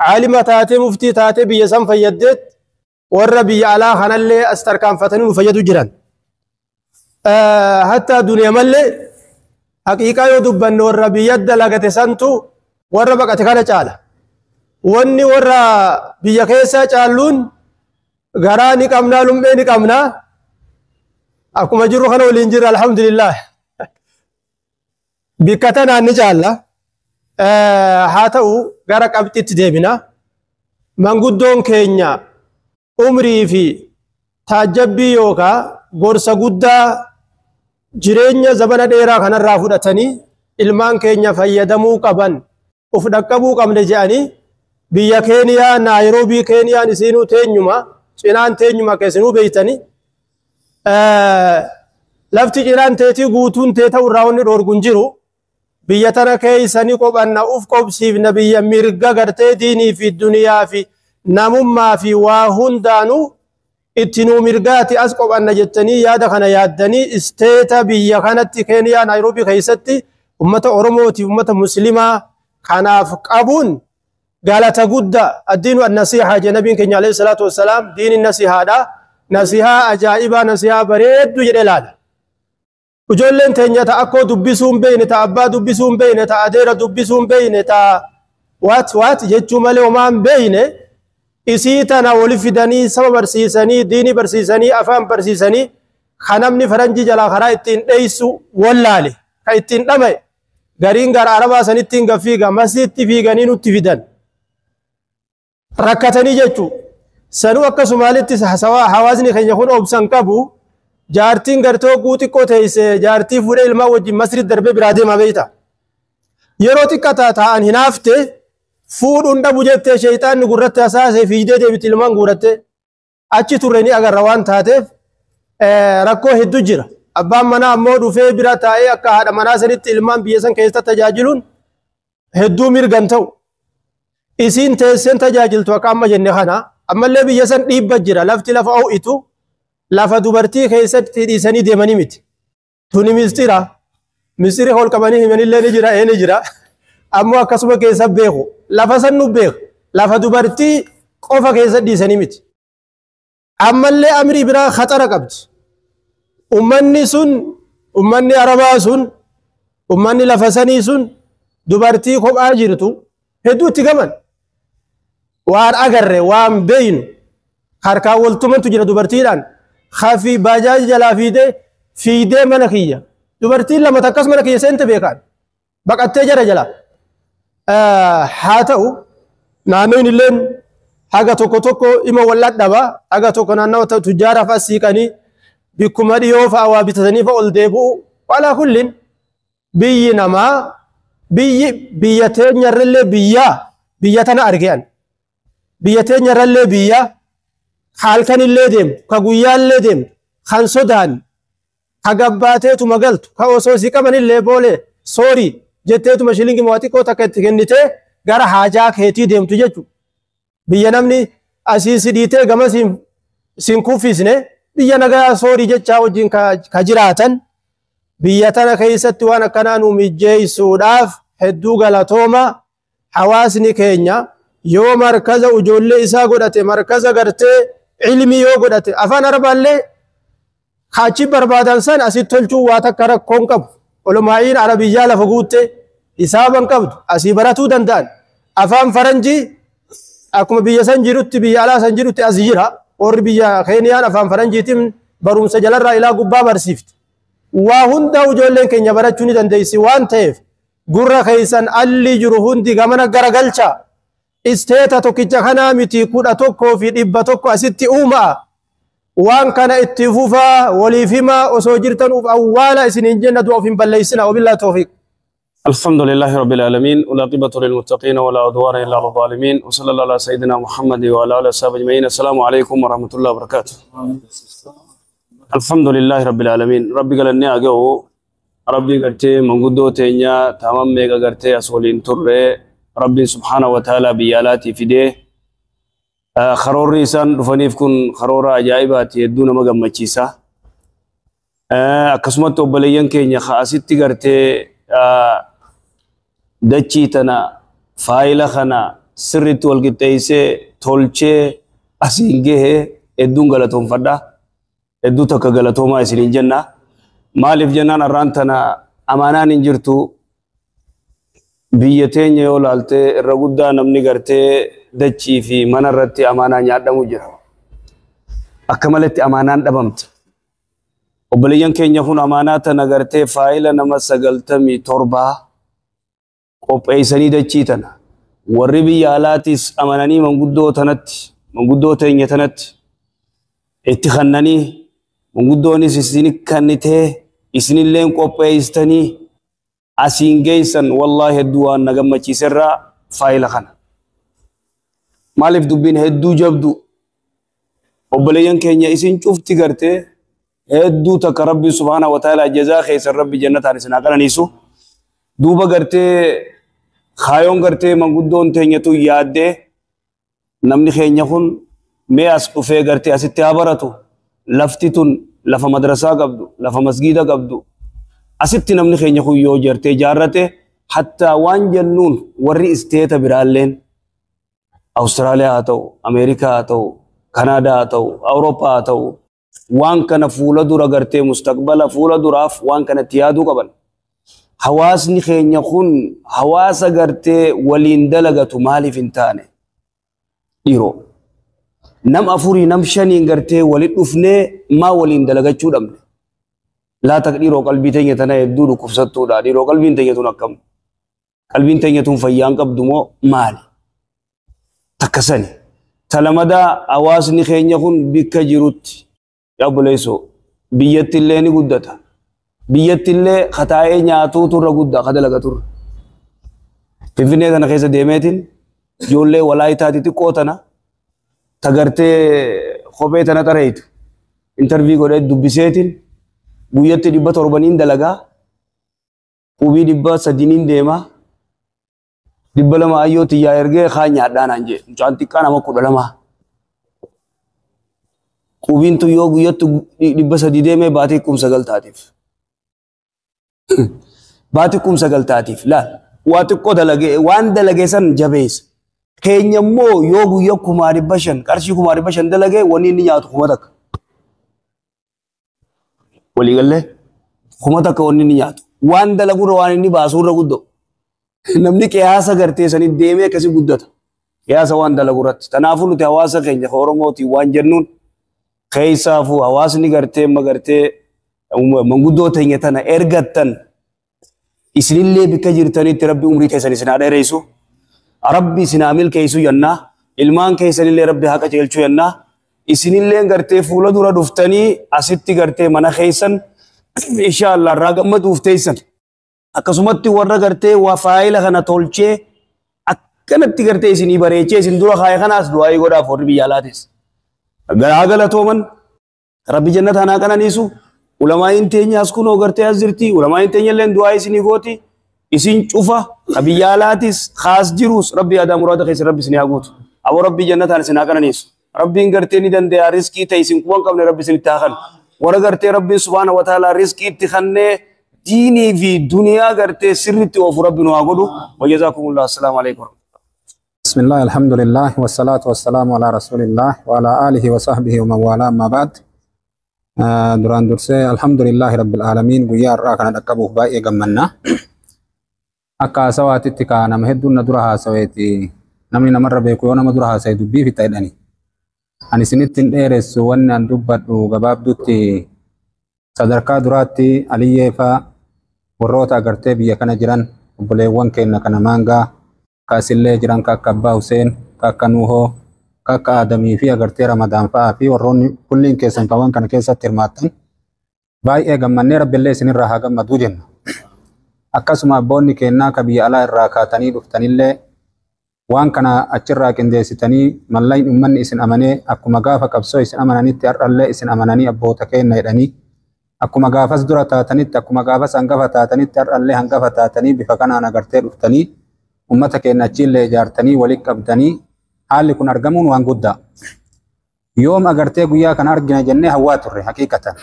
caalima taatee muftii taatee biyya san fayyaddeet warra biyya alaa kanallee as tarkaanfatanii nu fayyadu jiran hattaa duniyaa mallee haqiiqaa yoo dubbanne warra biyya dalagate santu warra baqate kana caala wanni warra biyya keessaa caalluun garaa ni qabnaa lumbee ni qabnaa akkuma jirru kana waliin jirra alhamdulillah بكتنا نجالا هاتو غرا قبطيت ديبنا من قدون كينيا عمري في taajabbii yookaa gorsa guddaa jireenya zabana dheeraa kanarraa fudhatanii ilmaan keenya fayyadamuu qaban uf dhaqqabuu qabne jedhanii biyya Keeniyaa Naayiroobii Keeniyaan isinuu teenyuma cinaan teenyuma keessanuu beeytanii lafti cinaan teetii guutuun teeta irraa wanni dhoorgun jiru biyya tana keessanii qophanna uf qobsiifna biyya mirga gartee diinii fi duniyaa fi namummaa fi waa hundaanuu ittinuu mirgaati as qophanna jettanii yaada kana yaaddanii isteeta biyya kanatti Keeniyaa Naayiroobii keessatti ummata Oromooti ummata Muslimaa kanaaf qabuun galata guddaa addiinu an-nasiihaa nabiin keenya alayhi salaatu wassalaam diini nasiihaadha nasiihaa ajaa'ibaa nasiihaa bareeddu jedhe laala ijoolleen teenya ta akkoo dubbisuun beeyne ta abbaa dubbisuun beeyne ta adeera dubbisuun beeyne ta waat jechuu malee homaan beeyne isii tana wali fidanii saba barsiisanii diini barsiisanii afaan barsiisanii kanamni faranjii jalaa karaa ittiin dheeysu wallaale ka ittiin dhame gariin gara arabaa sanittiin gaffiiga masiitti fiiganii nutti fidan rakkatanii jechuu sanuu akka Somaalitti hawaasni keenya kun obsan qabu jaartiin gartoo xiqqoo teeyse jaartii fuudhee ilmaa wajjin masrid darbee biraa deemaa beeyta yeroo xiqqataa ta'an hinaafte fuudhuun dhabu jettee shayxaanni gurratti hasaasee fiidee deebiti ilmaan guuratte achi turre ni agarra waan taateef rakkoo hedduu jira abbaan manaa ammoo dhufee bira taa'ee akka haadha manaa sanitti ilmaan biyya san keessatti tajaajiluun hedduu mirgan ta'u isiin teesseen tajaajiltu akka amma jenne kana ammallee biyya san dhiibba jira lafti lafa ho'itu lafa dubartii keessatti dhiisanii deemanii miti tuni mistira hol qabanii himanillee ni jira ni jira ammoo akkasuma keessa beeku lafa san nu beeku lafa dubartii qofa keessa dhiisanii miti ammallee amrii biraa khatara qabdi ummanni arabaa sun ummanni lafa sanii sun dubartii kophaa jirtu hedduu itti gaman waan agarre waan beeynu harkaa waltumantu jira dubartiidhaan khafi bajaaji jalaa fiidee mana kiyya dubartiin lama takkas mana kiyya seente beekaan baqattee jara jala haa ta'u naannoon illeen haga tokko ima walladhaba haga tokko naannawa tujjaara fa'a siiqanii bikkuma dhiyoo fa'a waa bitatanii fa'a ol deebi'u walaa kullin biyyi namaa biyya teenyarrallee biyya tana argean biyya teenyarrallee biyya halkan illee deemu ka guyyaallee deemu kan sodaan ka gabbaateetuma galtu ka osoo si qaban illee boole soorii jetteetuma shilingi mootiqoo takka itti kennitee gara haajaa keetii deemtu jechu biyya namni asii si dhiitee gama sin kuffisne biyya nagaa soorii jechaa wajjin ka jiraatan biyya tana keessatti waan akkanaa nu mijjeessuudhaaf hedduu galatooma hawaasni keenya yoo markaza ijoollee isaa godhate markaza gartee ilmi yoo godhate afaan arabaallee kaachi barbaadan san asitti tolchuu waa takka rakkoon qabu ulumaa'iin arabiyyaa lafa guutte hisaaban qabdu asii baratuu danda'an afaan faranjii akkuma biyya san jirutti biyya alaa san jirutti as jira warri biyya Keeniyaan afaan faranjiitiin barumsa jalarraa ilaa gubbaa barsiifti waa hunda ijoolleen keenya barachuu ni dandeessi waan ta'eef gurra keessan alli jiru hundi gamana garagalcha isteeta tokkicha kanaa miti 11 fi 100 asitti uumaa waan kana itti fufaa waliif himaa osoo jirtan uf awwaala isiniin jenna du'a ofin balleessina wabillahi tawfiq الحمد لله رب العالمين والعاقبة للمتقين ولا عدوان إلا على الظالمين وصلى الله على سيدنا محمد وعلى آله وصحبه أجمعين السلام عليكم ورحمة الله وبركاته الحمد لله رب العالمين ربي قال إني أجو ربي قرتي من قدو تينيا تمام ميجا قرتي أسولين ترى ربي سبحانه وتعالى بيالاتي في ده خرور ريسان رفنيف كن خرورا عجائبات يدون مجمع مچيسا أقسمت أبليان كينيا خاصتي قرتي dachii tana faayila kana sirriitti wal qixxeessee tolchee asiin gahee hedduun galatoomfadha hedduu takka galatoomaa isiniin jenna maaliif jennaan arraan tana amaanaan hin jirtu biyya teenya yoo laaltee irra guddaa namni gartee dachii fi mana irratti amaanaa nyaadhamu jira akka malatti amaanaan dhabamta obboleeyyan keenya kun amaanaa tana gartee faayila nama 97 qopheessanii dachii tana warri biyya alaatis amananii manguddoo teenya tanatti اتخنني منقدوني سيسيني كانته إسني اللين قوبيستني أسين جيسن والله الدوان نجمة تسرع فايل خنا مالف دبين هدو جبدو وبليان كينيا إسين شوفتي كرته هدو تكربي سبحانه وتعالى جزاء خيس الرب جنة هارسنا كنا نيسو دوبا كرته خايون كرته منقدون تينيا تو ياد ده نمني خينيا خون مي أسقفه كرته أسيت عبارته لفتيتون لف مدرسة قبضو لف مسجد قبضو أسيت نمني خينيا خو يوجرته جارته حتى وان جنون وري استيتا برالين أستراليا أتو أمريكا أتو كندا أتو أوروبا أتو وان كان فولا دورا غرتي مستقبل فولا دراف وان كان تيادو قبل حواس نخين يخون حواس غرتي ولين دلغتو مالي فنتاني إيرو نم أفوري نم شاني غرتي ولد أفني ما ولين دلغتو دمني لا تقديرو قلبي تنية تنا يدودو كفستو دا ديرو قلبي تنية تنكم قلبي تنية تنفيان قبدمو مالي تكسني تلمدا أواسني خين يكون بكجروت يا بليسو بيت الله نقدتا بيت الله خطاي نياتو تور قدتا خدلا قطر في فيني أنا خيسة ديمتين جولة ولاي تاتي تقوتنا تغرتي خبيتنا تريت انترفيو قريت دبسيتين بيت دبا تربانين دلغا وبي دبا سدينين ديما دبا لما أيو تيا إرجع خانيا دان أنجي جانتي كان أما كودلما كوبين تو يو بيت دبا سديدة में बातें कुम सगल तातीफ बातें कुम सगल तातीफ ला वात को दलगे वान दलगे सन जबेस केन्या मो यो कुमारी बशन कर्शी कुमारी बशन दलगे वनी नियात खुमतक वली गल्ले खुमतक वनी नियात वान दलगु रवानी नि बासुर रगुदो नमनी केयासा करते सनी देमे कसी गुद्दत केयासा वान दलगुरत तनाफुल ते हवासा केन्या खोरमोती वान जन्नून خيسافو أواسني قرتي ما قرتي منقدو تينيتنا إرقتن إسنين اللي بكجرتني تربي أمري كيساني سنادة ريسو ربي سنامل كيسو ينا إلمان كيسان اللي ربي حقا جلچو ينا إسنين اللي قرتي فولا دورا دفتني أسيتي قرتي منا خيسان إن شاء الله راقم دوفتيسان أكسمتي ورا قرتي وفايلة خنا تولچه أكنتي قرتي إسني بريچه إسن دورا خاي خنا أس دعاي قدا فور بيالاتيس أقل تومن ربي جنة هنا كنا نيسو علماء إنتيني أسكنو غرتي أزرتي علماء إنتيني لين دعاء سني غوتي إسين شوفا ربي يالاتيس خاص جروس ربي آدم مراد خيس ربي سني أغوت أو ربي جنة هنا سنا كنا نيسو ربي إنغرتي ندن دي رزقي تيسين كوان كم ربي سني تاخن ورغرتي ربي سبحانه وتعالى رزقي تخنّي ديني في دنيا غرتي سرتي وفي ربي نواغدو وجزاكم الله السلام عليكم بسم الله الحمد لله والصلاة والسلام على رسول الله وعلى آله وصحبه ومن والاه ما بعد دران درسي الحمد لله رب العالمين ويا راكنا دكبوه باي غمنا اكا سواتي تكانا مهدون ندرها سويتي نمني نمر بيكو يونا مدرها سيدو بي في تايداني اني سنتين ديرس ون ان دبدو غباب دوتي صدركا دراتي علي فا وروتا غرتي بي كان جيران بولي وان كين كان مانغا كاسيلي جيران كاكا با حسين كاكا نوحو كاكا آدمي في أغرتي رمضان فا في وروني كلين كيسان كوان كان كيسا ترماتن باي اغماني رب الله سنين راها غمدو جن أكاسما بوني كينا كبي على الراكاتاني دفتاني اللي وان كان أچر راكين ديستاني ملاين أمان إسن أماني أكو مغافا كبسو إسن أماناني تيار الله إسن أماناني أبو تكين نيراني أكو مغافا سدورة تاتاني أكو مغافا سنغافا تاتاني تيار الله هنغافا تاتاني بفقنا أنا غرتي دفتاني أمتا كينا چيل جارتاني وليك أبداني حالي كن أرقمون وان قدا يوم أغرتي قويا كان أرقنا جنة هواتر حقيقة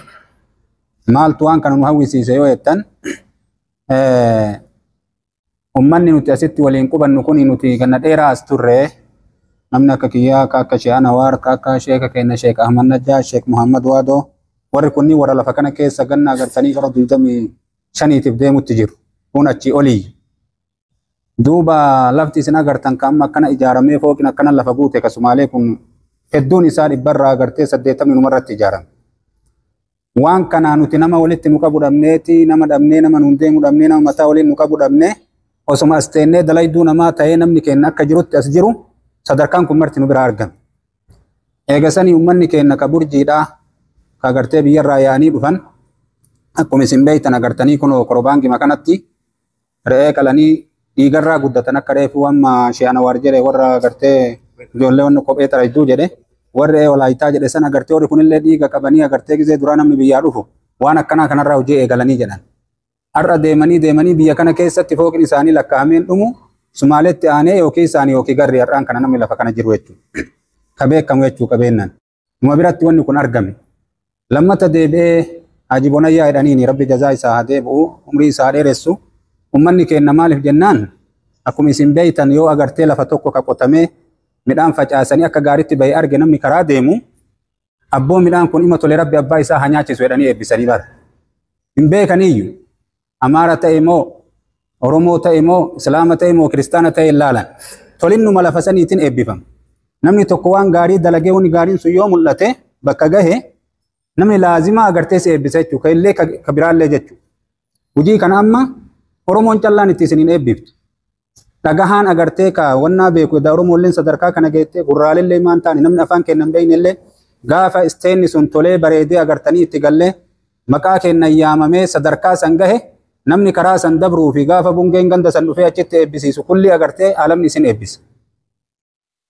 مال توان كانوا مهوي سيسيو يتن أماني نتي أستي ولين قبا نكوني نتي كنا ديرا أستر نمنا ككيا كاكا شيئا نوار كاكا شيكا كينا شيك أحمد نجا شيك محمد وادو ورقني ورا لفكنا كيسا قنا أغرتني فرد يدمي شاني تبدي متجر هنا تشي أولي دوبا لفتي سنا غرتن كام كنا اجارمي فوقنا كنا لفبوته كسمالي كن فدون اسار برا غرتي سديت من مره تجارم وان كنا نتنما ولت نكبو دمنيتي نما دمني نما نوندي دمني نما متا ولي نكبو دمني وسما استني دلاي دون ما تاي نمني كن كجروت اسجرو صدر كان كمرت نبر ارغم eegasanii ummanni keenya ka burjiidha ka gartee biyyarraa yaanii dhufan akkuma isin beektan agartanii kun korbaangi makanatti re'ee qalanii dhiigarraa guddatan akka reefu amma she'ana war jedhe warra gartee ijoollee wanni kophee xarajduu jedhe warri walaayitaa jedhe san agartee warri kunillee dhiiga qabanii agartee gizee duraa namni biyyaa dhufu waan akkanaa kanarraa hojii eegalanii jedhan. Har'a deemanii biyya kana keessatti fooqin isaanii lakkaa'ameen dhumu Sumaaletti aanee yookiin isaanii yookiin garri har'aan kana namni lafa kana jiru jechuudha. Ka beekamu jechuu qabeennan. Numa biratti wanni kun argame. Lammata deebi'ee Haji Bonayyaa jedhaniini rabbi jazaa isaa haa deebi'u umrii isaa dheeressu. Ummanni keenya maaliif jennaan akkuma isin beektan yoo agartee lafa tokko ka qotamee midhaan facaasanii akka gaariitti bahee arge namni karaa deemu abboo midhaan kun ima tole rabbi abbaa isaa haa nyaachisu jedhanii eebbisanii bara. Hin beekaniyyuu Amaara ta'e moo Oromoo ta'e moo Islaama ta'e moo Kiristaana ta'e ilaalan tolinnuma lafa saniitiin eebbifama. Namni tokko waan gaarii dalagee wanni gaariin sun yoo mul'ate bakka gahe namni laazima agartee si eebbisa jechuudha. Ka illee ka biraallee jechuudha. Hojii kana amma Oromoon callaan itti isiniin eebbiftu. Dhagahaan agartee ka wannaa beeku edaa Oromoolleen sadarkaa kana geettee gurraalellee maan taane namni afaan kennan beeynellee gaafa isteenni sun tolee bareedee agartanii itti gallee maqaa kennan yaamamee sadarkaa san gahe namni karaa san dabruu fi gaafa bungeen ganda san dhufee achitti eebbisiisu kulli agartee alamni isin eebbisa.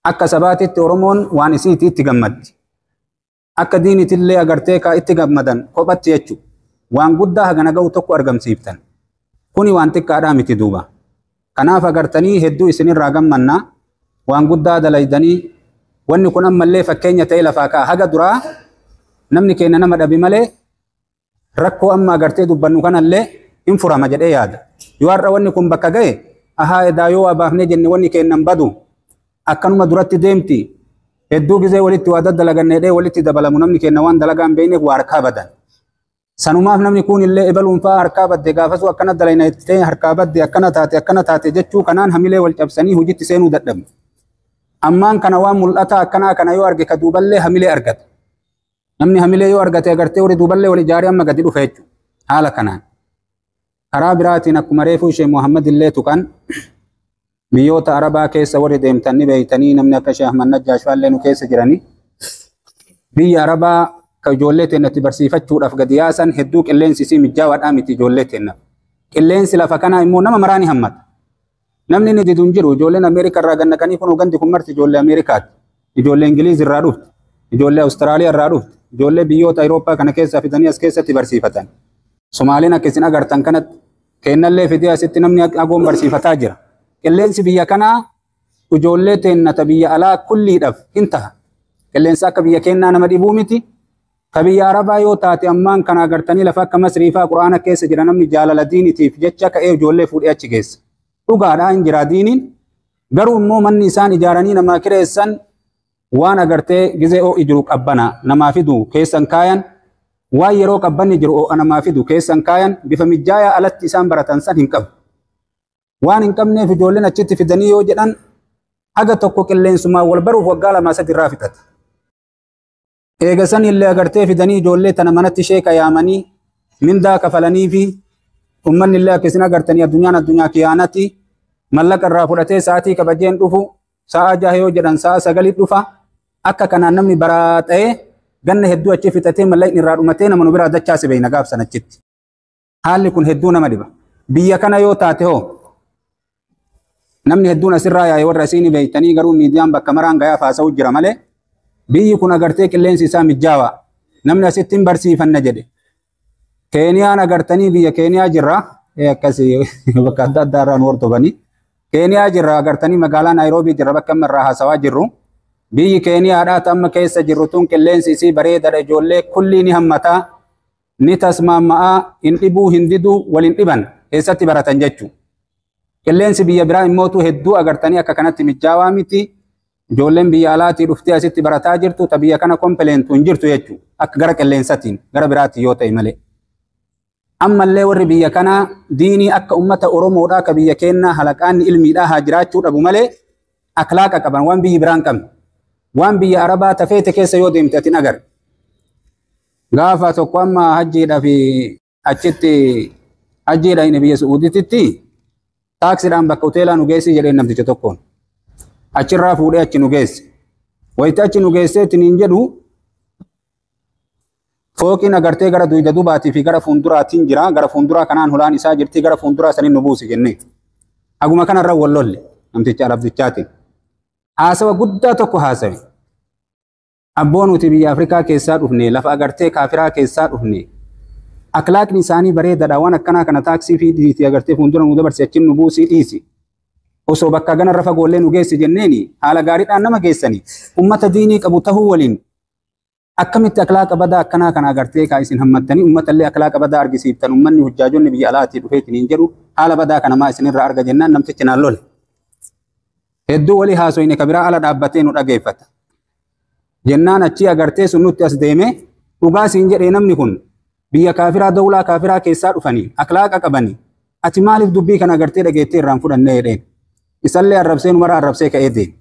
Akka sabaatitti Oromoon waan isiitti itti gammaddi. Akka diinitillee agartee ka itti gammadan kophatti jechuudha. Waan guddaa hagana ga'u tokko argamsiiftan. Kuni waan xiqqaadhaa miti duuba. Kanaaf agartanii hedduu isinirraa gammannaa waan guddaa dalaydanii wanni kun ammallee fakkeenya ta'e lafaa ka'a haga duraa namni keenya nama dhabi malee rakkoo amma agartee dubbannu kanallee hin furama jedhee yaada. Yoo har'a wanni kun bakka ga'e ahaa edaa yoo abaafnee jenne wanni keennan badu akkanuma duratti deemti hedduu gizee walitti waa daddalaganneedhee walitti dabalamu namni keenya waan dalagaan beeyneef waa harkaa badan. Sanumaaf namni kun illee ebaluunfaa harkaa badde gaafasuu akkana dalaynattee harkaa badde akkana taate jechuu kanaan hamilee wal cabsanii hojiitti seenuu dadhabne. Ammaan kana waan mul'ataa akkanaa kana yoo arge ka duuballee hamilee argata. Namni hamilee yoo argate agartee warri duuballee wal ijaaree amma gadi dhufa jechuudha. Haala kanaan. Karaa biraatiin akkuma reefuu ishee Muhammad illee tuqan biyyoota Arabaa keessa warri deemtan ni beeytanii namni akka Sheekh Ahmad Najjaash faallee nu keessa jiranii. Biyya Arabaa ka ijoollee teennatti barsiifachuudhaaf gadi yaasan hedduu qilleensi isii mijjaawaadhaa miti ijoollee teennaaf. Qilleensi lafa kanaa immoo nama maraa ni hammata. Namni ni diduun jiru ijoolleen Ameerikaa irraa gannaqanii kun gandi kun marti ijoollee Ameerikaati. Ijoollee Ingiliiz irraa dhufti. Ijoollee Awustiraaliyaa irraa dhufti. Ijoollee biyyoota Awurooppaa kana keessa fidanii as keessatti barsiifatan. Somaaliin akka isin agartan kanatti keennallee fidee asitti namni agoon barsiifataa jira. Qilleensi biyya kanaa ijoollee teennata biyya alaa kulliidhaaf hin taha. Qilleensa akka biyya keenyaa nama dhibuu miti. Ka biyya Arabaa yoo taate ammaan kana agartanii lafa akka Masriifaa Quraana keessa jira namni jaalala diinitiif jecha ka'ee ijoollee fuudhee achi geessa. Dhugaadhaa hin jira diiniin garuu immoo manni isaan ijaaranii namaa kireessan waan agartee gizee ho'i jiru qabbana namaa fidu keessan kaayan waan yeroo qabbanni jiru ho'a namaa fidu keessan kaayan bifa mijjaayaa alatti isaan baratan san hin qabu. Waan hin qabneef ijoolleen achitti fidanii yoo jedhan haga tokko qilleensumaa wal baruuf waggaa lamaa sadi irraa fixata. Eegasan illee agartee fidanii ijoollee tana manatti ishee qayaamanii mindaa kafalanii fi ummanni illee akka isin agartanii addunyaa kiyaanatti mallaqa irraa fudhatee sa'aatii kabajeen dhufu sa'a 6 yoo jedhan sa'a 9 dhufa akka kanaan namni baraa ta'ee ganna hedduu achi fixatee mallaqni irraa dhumatee nama nu biraa dachaase beeyna gaafsan achitti. Haalli kun hedduu nama dhiba. Biyya kana yoo taate hoo namni hedduun asirraa yaa'e warra isiin beeytanii garuu miidiyaan bakka maraan gayaa faasa'u jira malee biyyi kun agartee qilleensi isaa mijjaawaa namni asitti hin barsiifanna jedhe. Keeniyaan agartanii biyya Keeniyaa jirra akkasii bakka adda addaa irraa nu hordofanii. Keeniyaa jirra agartanii magaalaa Naayiroobii jirra bakka amma irraa haasawaa jirru. Biyyi Keeniyaadhaa amma keessa jirru tun qilleensi isii bareedaadha ijoollee kulli ni hammataa ni tasmaama'aa hin dhibuu hin diduu waliin dhiban keessatti baratan jechuudha. Qilleensi biyya biraa immootu hedduu agartanii akka kanatti mijaawaa miti. Ijoolleen biyya alaatii dhuftee asitti barataa jirtu ta biyya kana kompileentu hin jirtu jechuudha. Akka gara qilleensatiin gara biraatti yoo ta'e malee. Ammallee warri biyya kanaa diinii akka ummata Oromoodhaa ka biyya keenyaa halaqaanni ilmiidhaa haa jiraachuu dhabu malee akhlaaqa qaban waan biyyi biraan qabne. Waan biyya Arabaa tafeete keessa yoo deemte ati agar. Gaafa tokko amma hajjiidhaa fi achitti hajjiidhaa inni biyya Suudiititti taaksiidhaan bakka hoteelaa nu geessi jedheen namticha tokkoon. Achirraa fuudhee achi nu geesse. wayitaachi nu geesseetiin hin jedhu fooqiin agartee gara duyda dubaatii fi gara fuulduraatiin jira gara fuulduraa kanaan hulaan isaa jirti gara fuulduraa saniin nu buusi jennee aguma kanarra wallolle namticha arabdichaatiin haasawa guddaa tokko haasawe abboonuti biyya Afrikaa keessaa dhufne lafa agartee kaafiraa keessaa dhufne akhlaaqni isaanii bareedaadha waan akkanaa kana taaksii fi dhiisii agartee fuuldura nu dabarsi achiin nu buusii dhiisi osoo bakka ganarra fagoollee nu geessi jenneeni haala gaariidhaan nama geessanii ummata diinii qabu tahuu waliin akkamitti akhlaaqa badaa akkanaa kana agartee kaa isin hammattanii ummatallee akhlaaqa badaa argisiiftan ummanni hujjaajonni biyya alaatii dhufeetiin hin jedhu haala badaa kana maa isinirraa arga jennaan namtichi naan lole hedduu walii haasoyne kabiraa ala dhaabbatee nu dhageeffata jennaan achi agartee sun nutti as deeme dhugaa siin jedhee namni kun biyya kaafiraa dawlaa kaafiraa keessaa dhufanii akhlaaqa qabanii ati maaliif dubbii kana agartee dhageettee irraan fudhannee jedheen isallee arrabsee numara arrabsee ka'ee deeme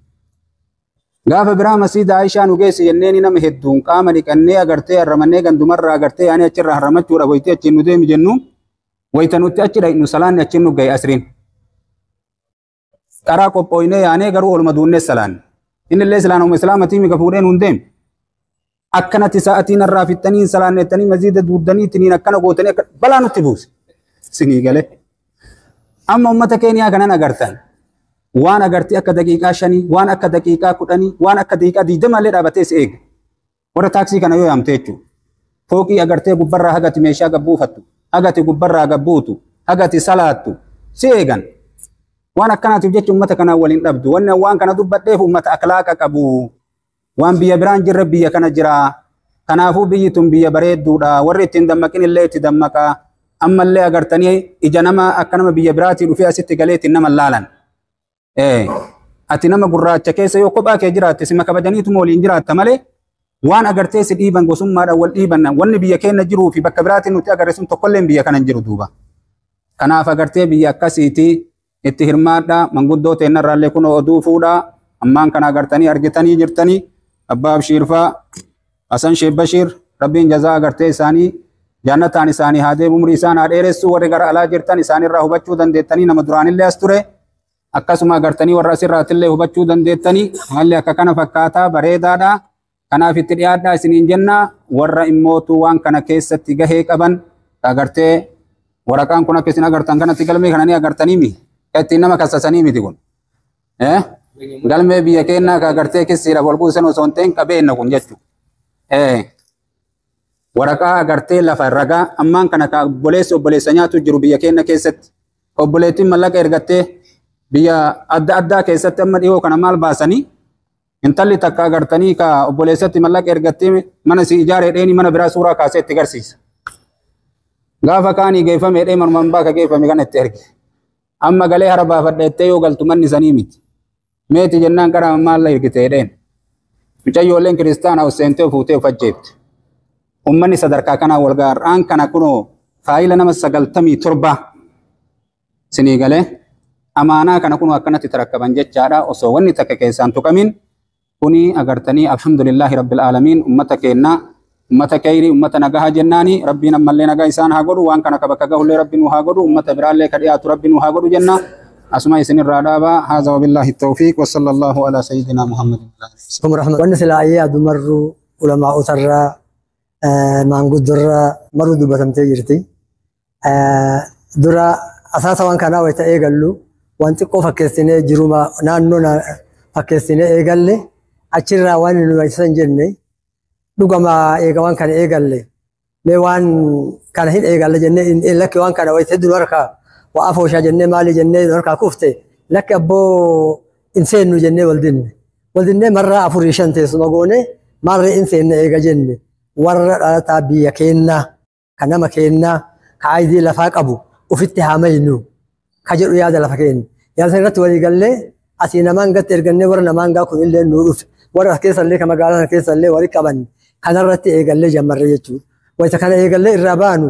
gaafa biraa masiida Aishaa nu geesse jenneeni nama hedduun qaama dhiqannee agartee harramannee gandumarraa agartee yaanii achirraa harramachuudha wayitii achiin nu deemi jennu wayita nutti achi dhaqnu salaanni achiin nu ga'e asriin qaraa qophooynee yaanee garuu olma duunnee salaanne innillee silaanuma islaamatii miga fuudhee nuun deeme akkanatti sa'atiin irraa fixxanii salaannettanii masiida duuddanii tiniin akkana gootanii balaa nutti buuse sinii galee amma ummata Keeniyaa kanan agartan waan agartee akka daqiiqaa 5 waan akka daqiiqaa 10 waan akka daqiiqaa 20 illee dhaabatee si eega warra taaksii kana yoo yaamte jechuudha fooqii agartee gubbarraa hagati meeshaa gabbuufattu hagati gubbarraa gabbuutu hagati salaattu si eegan waan akkanaatiif jecha ummata kanaan waliin dhabdu waan kana dubbadheef ummata akhlaaqa qabu waan biyya biraan jirre biyya kana jira kanaafuu biyyi tun biyya bareedduudha warri ittiin dammaqin illee itti dammaqa ammallee agartanii ija nama akka nama biyya biraatii dhufee asitti galee ittiin nama laalan ati nama gurraacha keessa yoo kophaa kee jiraatte sima kabajaniitu waliin jiraatta malee waan agartee si dhiiban gosummaadhaan wal dhiiban wanni biyya keenya jiruu fi bakka biraatiin nuti agarreessuun tokkolleen biyya kana jiru duuba kanaaf agartee biyya akkasiitii itti hirmaadhaa manguddoo teennarraallee kun oduu fuudhaa ammaan kana agartanii argitanii jirtanii abbaa Abshiirfaa Hasan Sheekh Bashiir rabbiin jazaa agartee isaanii jannataan isaanii haa deebi'u umrii isaan haa dheeressu warri gara alaa jirtan isaanirraa hubachuu dandeettanii nama duraanillee as ture akkasuma agartanii warra asirraatillee hubachuu dandeettanii haalli akka kana fakkaataa bareedaadha kanaaf itti dhiyaadhaa isiniin jenna warra immootu waan kana keessatti gahee qaban agartee waraqaan kun akka isin agartan kanatti galmee kana ni agartanii mi ittiin nama kassasanii miti kun galmee biyya keenyaa ka agartee kissiidha wal buusan osoo hin ta'in qabeenya kun jechuudha waraqaa agartee lafa ragaa ammaan kana ka obboleessa nyaatu jiru biyya keenya keessatti obboleettiin mallaqa ergattee biyya adda addaa keessatti amma dhiyoo kana maal baasanii intalli takka agartanii ka obboleessatti mallaqa ergattee mana si ijaaree dheeni mana biraa suuraa kaasee itti garsiisa gaafa kaanii geeffame dhee manumaan baaka geeffame kan itti erge amma galee hara baafadheettee yoo galtu manni sanii miti meeti jennaan qara maal la ergitee dheen mucayyooleen kiristaana usseentee fuutee ufajjeefte ummanni sadarkaa kanaa wal gaarraan kana kunoo faayila nama 97 sinii galee amaanaa kana kunoo akkanatti tarakkaban jechaadha osoo wanni takka keessaan tuqamin kuni agartanii alhamdulillahi rabbil aalamiin ummata keenna ummata kayri ummata nagaha jennaani rabbiin ammallee nagaa isaan haa godhu waan kana kabakka gahullee rabbiin nu haa godhu ummata biraallee ka dhiyaatu rabbiin nu haa godhu jenna asuma isinirraa dhaaba haadha wabillahi tawfiiq wa sallallahu ala sayyidina muhammadin wanni silaa ayyee adumarru ulamaa utarraa maanguddorraa maruu dubbatamtee jirti dura asaasa waan kanaa wayita eegallu waan xiqqoo fakkeessinee jiruma naannoo fakkeessinee eegalle achirraa waan nu wayisa hin jenne dhugama eega waan kana eegalle mee waan kana hin eegalle jennee lakki waan kana wayita hedduu harkaa waa afooshaa jennee maali jennee harkaa kufte lakki abboo inseennu jennee waldinne marraa 4-5 teessuma goone marra inseenne eega jenne warra dhalataa biyya keenyaa kan nama keenyaa ka aayidii lafaa qabu ufitti haa maynu ka jedhu yaada lafa keenya yaada sana irratti walii gallee asii namaan gatti ergannee warra namaan gaa kun illee nuu dhufe warra keessallee ka magaalaa keessallee wali qaban kanarratti eegallee jammarre jechuudha wayita kana eegallee irraa baanu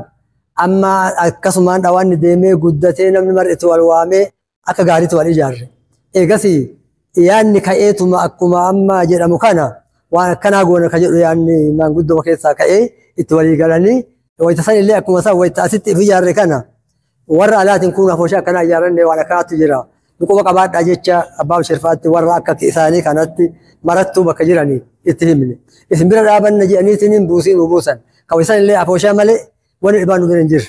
amma akkasumaan dhawaanni deemee guddatee namni mar'itu wal waamee akka gaariitti wal ijaarre eegasii yaanni ka'eetuma akkuma amma jedhamu kana waan akkanaa goona ka jedhu yaanni maanguddoo keessaa ka'ee itti walii galanii wayita san illee akkuma isaa wayita asitti ifi ijaarre kana warra alaatiin kun afooshaa akkanaa ijaaranne waan akkanaatu jira نقوم قباد أجتشا أباب شرفات ورا كإساني كانت مرتو بكجراني اتهمني اسم بير رابن نجاني تنين بوسين وبوسا كويسان اللي أفوشا ملي ونعبانو بننجر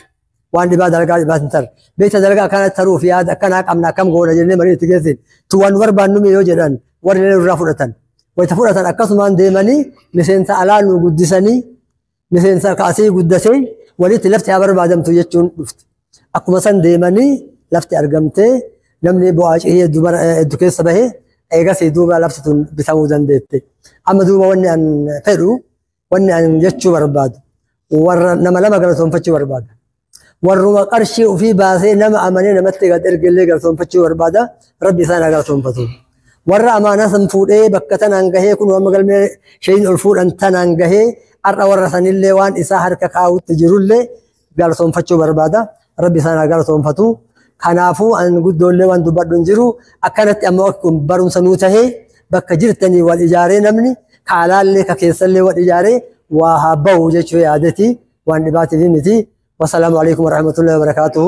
وان دبا دلقا باتنتر بيت دلقا كانت تروف يا كان أمنا كم قولا جنة مريت تجسين توان وربان نمي يوجدان ورلي الرافورتان ويتفورتان أكسمان ديماني مثل سألان وقدساني مثل سأكاسي قدسي وليت لفتي عبر بعدم توجتون لفت أكو مثلا ديماني لفتي أرقمتي نمني بواج هي دوبر الدكتور صباحي أيها سيدوبا لفتون بثمودن ديتي أما دوبا وني أن فيرو وني أن يجتشو برباد ور نما لما قرأتهم فتشو برباد ورما قرشي وفي باسي نما أماني نمتي قد إرجلي قرأتهم فتشو بربادا ربي ثانا قرأتهم فتو ور أمانة سنفود إيه بكتن أنجهي كن وما قال مي شيء الفود أنتن أنجهي أر ورثني اللي وان إساهر كاو تجرول لي قرأتهم فتشو بربادا ربي ثانا قرأتهم فتو كنافو أن قد دول وان دبردون جرو أكانت أموكم برون سنوته بك جرتني والإجارة نمني كعلال لي ككيسل لي والإجارة وهبوا جشوي عادتي وان نباتي في متي والسلام عليكم ورحمة الله وبركاته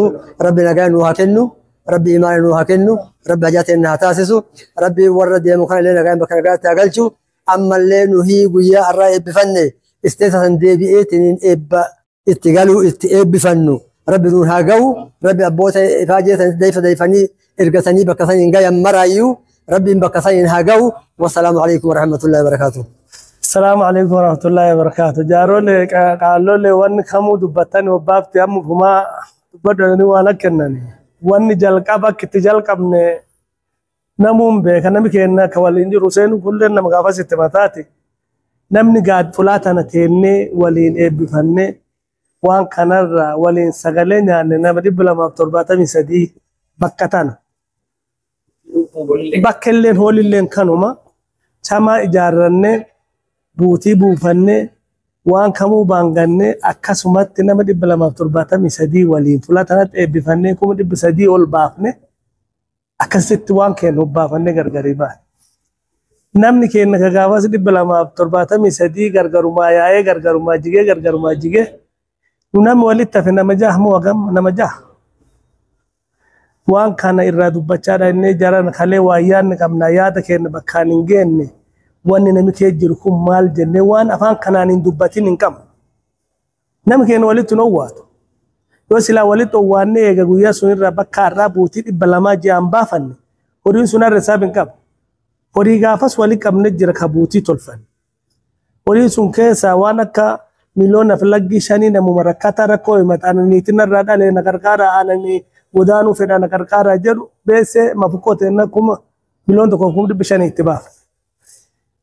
ربنا قال نوهكنو ربي إيمان نوهكنو ربي جاتي إنها تاسسو ربي ورد يا مخان لنا قايم بكرقات تاقلشو أما اللي نهي قويا الرأي بفني استيسا دي بإيتنين إبا اتقالوا اتئب بفنو ربي دون هاجو ربي أبوته فاجئة ديفني إرجسني بكثين جاي مرايو ربي بكثين هاجو والسلام عليكم ورحمة الله وبركاته. السلام عليكم ورحمة الله وبركاته. جاروا لي قالوا لي وان خمو دبتني وبابتي أم فما بدرني وانا كنني وان جلقابك تجلقابني نموم به كنا مكينا كوالين جروسين كلنا مقافة تماتاتي نمني قاد فلاتنا تيني ولين بفني وان كنرا ولين سغلين يعني نمدي بلا ما ترباتا مسدي بكتانا بكلين هولين كانوما chama ijaarranne buutii buufanne waan kamuu baanganne akkasumatti nama 273 waliin fulatanatti eebbifanne 300 ol baafne akkasitti waan keenya baafanne gargari baane namni keenya kagaafas 273 gargarumaa yaa'ee gargarumaa jigee nama walitti hafe nama jahamu wagam nama jaha waan kana irraa dubbachaa dhaannee jaran kalee waayyaan qabna yaada keenya bakkaan hin geenne wanni nami kee jiru kun maal jennee waan afaan kanaan hin dubbatin hin qabne nami keenya walitti nu owwaatu yoo silaa walitti owwaannee eega guyyaa sun irraa bakka har'aa buutii 200 ji'aan baafanne horiin sun har'a isaaf hin qabu horii gaafas walii qabne jira ka buutii tolfanne horii sun keessaa waan akka miliyoona filaggi 5 namuma rakkata rakkoo himataan niitiin irraa dhalee na gargaara aananii ودانو فدانا كركارا جرو بس مفكوت إنكم مليون تكونكم دبشان اتباع.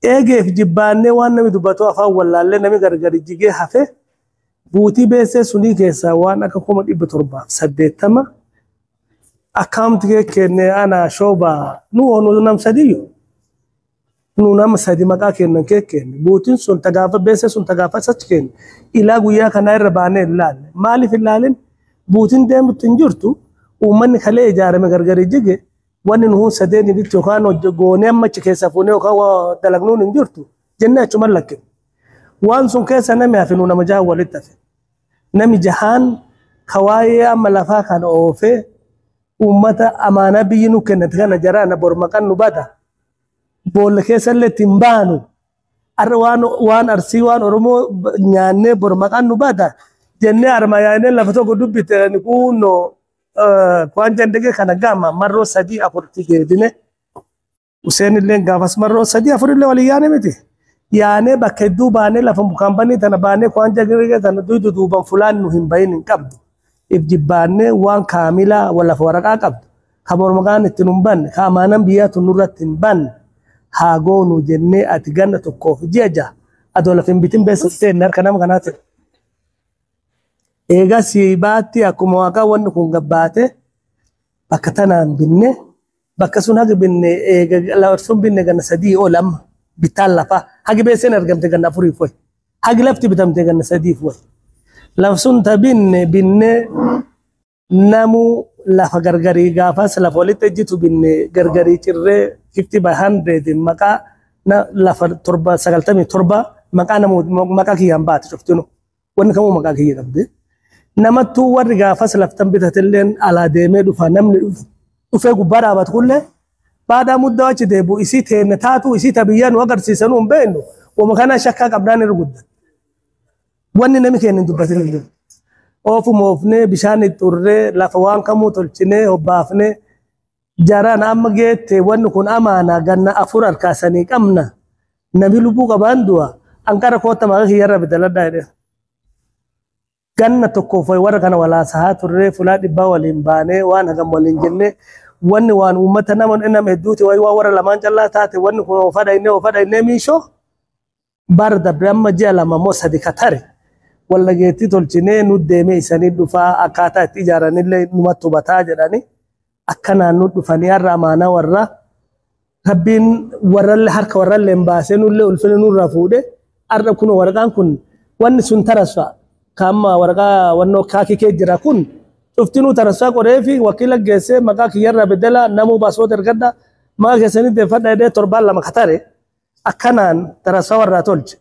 إيه في جبانة وانا مدبتوا أفا ولا اللي نمي غرغري جيجي حفه بوتي بس سوني كيسا وانا كقوم إبتربا سديت تما أكامت كأني أنا شوبا نو نام سديو نو نام سدي مكا كأنن كأن بوتين سون تجافة بس سون تجافة سكين إلا غويا كناير ربانة اللال مالي في اللالين بوتين دم تنجرتو ومن خليه إجارة مغرغري جيجي وانن هو سديني بيتو خانو جوني أما تكيسافوني وخوا دلقنون انجرتو جنة ملك وانسون كيسا نمي هفنون مجاه ولتفي نمي جهان خوايا أما لفاقان أوفي أمتا أمانا بينو كنت غانا جرانا برمقان نبادا بول كيسا اللي تنبانو وان أرسي وان أرمو نياني برمقان نبادا جنة أرمياني لفتو قدوبي تنكونو كوان جندگي كان غاما مرو سدي افورتي جدينه حسين اللي غافس مرو سدي افور اللي وليانه متي يعني بكدو بانه لفم كامباني تنبانه كوان جندگي تن دو دوبن فلان مهم بين قبض ابجبانه وان كاملا ولا فرقا قبض خبر مغان تنبن كامانن بيات نورتن بن هاغونو جنة اتغن تكوف جيجا ادول فين بيتين بس تنر كنم كنات eega siibaatti akkuma waaqa wanni kun gabbaate bakka tanaan binne bakka sun haga binne eega lawarsuun binne ganna 3 ol amma bitaan lafa hagi beesen argamte ganna 4 foy hagi lafti bitamte ganna 3 foy lafsun ta binne namu lafa gargari gaafas lafa walitti ejjitu binne gargari cirree 50 by 100 maqaa na lafa 97 maqaa namu maqaa kiyyaan baate cuftinu wanni kamuu maqaa kiyya qabde namattu warri gaafas laftan bitatilleen alaa deemee dhufa namni dhufu وفي قبارة بتقول بعد مدة وجه ديبو إسيته نتاتو إسيته بيان وقر سيسنون بينه ومكان شكا قبلان الرقود واني نمكين ندبتين الجو اوفو موفني بشان التوري لفوان كمو تلچني وبافني جاران أما جيت وانو كون أمانا غانا أفور أركاساني كمنا نبي لبو قباندوا أنكار كوتا مغاقي يرى بدل دايره غانا تكوفي ورقنا ولا ساها توري فلا دبا والإنباني وانا غم والإنجني واني وان أمتنا من إنا مهدوتي ويوا ورا لمان جلا تاتي وانو كون وفادا إني ميشو barda brahma jala mamo sadikatare walla geeti tolchine nu deeme isani dhufa akata itti ijaaranillee numatti hubataa jedhani akkana nu dhufanii har'a amaana warra rabbiin warralle harka warralle baasee nullee ulfina nurraa fuudhe har'a kun waraqaan kun wanni sun tarasfa kama waraqaa wannoo kaakii kee jira kun cuftinuu tarasfaa qoree fi wakiila geessee maqaa kiyyarraa bedela namuu baaswoota ergadda maqaa keessanii deeffadha jedhee torbaan lama katare akkanaan tarasfaa warraa tolche.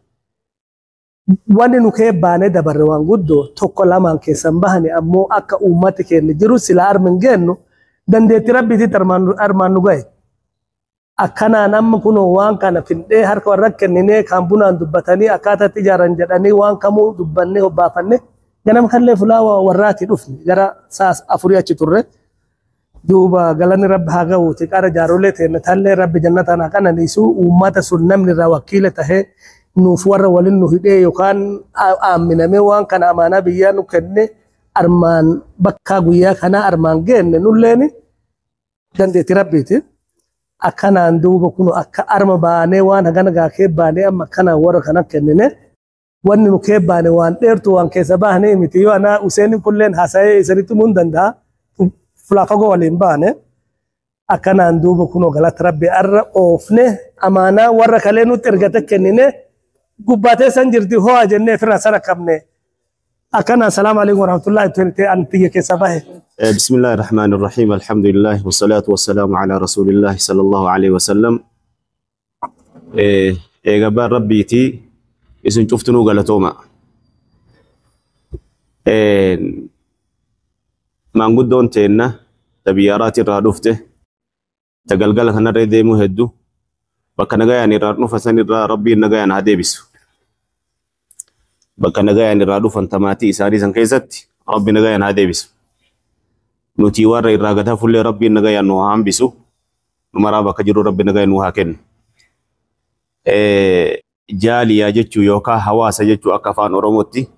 Wanni nu kee baanee dabarre waan guddoo tokko lamaan keessan bahani ammoo akka uummati keenya jiru sila armin geennu dandeetti rabbiitti armaan nu gahe. Akkanaan amma kunoo waan kana findhee harka warra kenninee kan bunaan dubbatanii akkaataatti ijaaran jedhanii waan kamuu dubbannee hobbaafanne ganama kallee fulaa warraatti dhufne gara saas afurii achi turre. Duuba galanni rabbi haa ga'uuti qara jaarolee teenne tallee rabbi jannataan haa qananiisu uummata sun namni irraa wakiila tahee nuuf warra waliin nu hidhee yookaan aaminamee waan kana amaanaa biyyaa nu kenne armaan bakka guyyaa kanaa armaan geenne nulleeni dandeetti rabbiiti. Akkanaan duuba kun akka arma baanee waan hagana gaa kee baanee amma akkanaan warra kana kennine wanni nu kee baane waan dheertu waan keessa baanee miti yoo anaa Useenin kulleen haasa'ee isanitti mun danda'a. Fulaafago waliin baane akkanaan duuba kunoo galata rabbi arra oofne amaanaa warra kalee nutti ergate kennine gubbaatee san jirti ho'a jennee firra sana qabne akkanaan salaamu alaikum warahmatullahi wabarakatuh antiyya keessa bahe. بسم الله الرحمن الرحيم الحمد لله والصلاة والسلام على رسول الله صلى الله عليه وسلم قبل ربيتي اسم شفتنو قالتوما maanguddoon teenna xabiyyaaraati irraa dhufte tagalgala kanarra deemuu hedduu bakka nagayaan irraa dhufa san irraa rabbiin nagayaan haa deebisu. Bakka nagayaan irraa dhufan tamaatii isaanii san keessatti rabbi nagayaan haa deebisu. Nuti warra irraa gataa fullee rabbiin nagayaan nu haa hambisu. Numaraa bakka jiru rabbi nagayaan nu haa kennu. Jaaliyaa jechuu yookaan hawaasa jechuu akka afaan Oromootti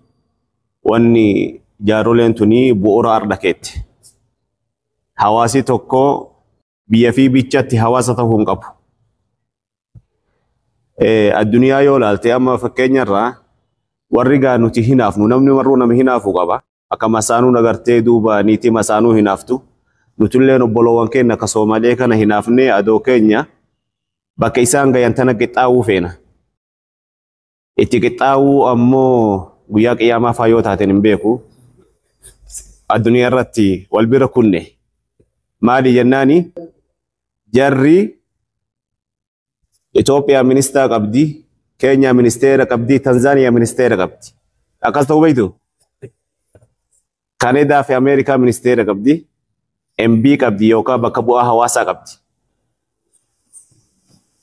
wanni jaaroleen tuni bu'uura ardakeetti. Hawaasi tokko biyya fi bichatti hawaasa ta'uu hin qabu. Addunyaa yoo ilaalte amma fakkeenyarraa warri gaa nuti hinaafnu namni marruu nama hinaafuu qaba. Akka masaanuu nagartee duuba niitii masaanuu hinaaftu. Nutulleen obboloowwan keenya akka Soomalee kana hinaafnee adoo keenya bakka isaan gayan tana qixxaawuu feena. Itti qixxaawuu ammoo guyyaa qiyaamaa faayoo taateen hin beeku. Addunyaa irratti wal bira kunne maali jennaani jarri Itoophiyaa ministeera qabdi, Keenyaa ministeera qabdi, Tanzaaniyaa ministeera qabdi. Akkas ta'uu beektu? Kaneedaa fi Ameerikaa ministeera qabdi, MB qabdi yookaan bakka bu'aa hawaasaa qabdi.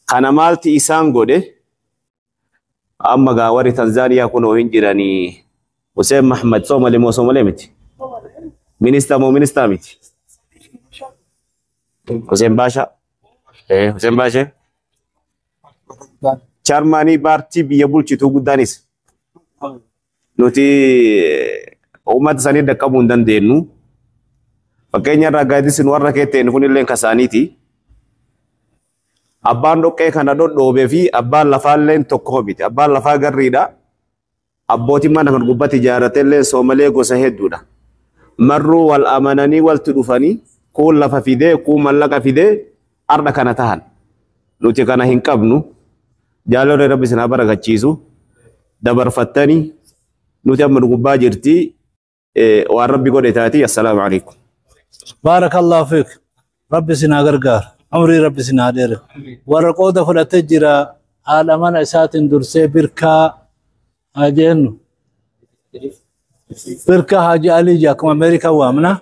Kana maalti isaan godhe amma gaa warri Tanzaaniyaa kunoo hin jiranii Hussein Mahmad Soomalee moo Soomalee miti? Minister mo minister miti. Hussein Basha. Hussein Basha. Charmani partii biyya bulchituu guddaanis. Nuti uummata sanii dhaqqabuu hin dandeenyu. Fakkeenya irraa gaaddisin warra keetteen kunillee kasaaniiti. Abbaan dhoqqee kana dhodhoobee fi abbaan lafaalleen tokko miti. Abbaan lafaa garriidha. Abbootiin mana kan gubbatti ijaarratellee Soomalee gosa hedduudha. Marruu wal amananii waltu dhufanii kuun lafa fidee kuun mallaqa fidee arda kana tahan. Nuti kana hin qabnu jaalala rabbi sinaa barakachiisu dabarfattanii nuti amma gubbaa jirti waan rabbi godhe taati. Assalaamu alaikum. Baarakallahu fiik. Rabbi sinaa gargaara. Umrii rabbi sinaa dheere. Warra qooda fudhatee jira haadha mana isaatiin dursee birkaa haa jennu. Birka Haji Ali Jakum Amerika وامنا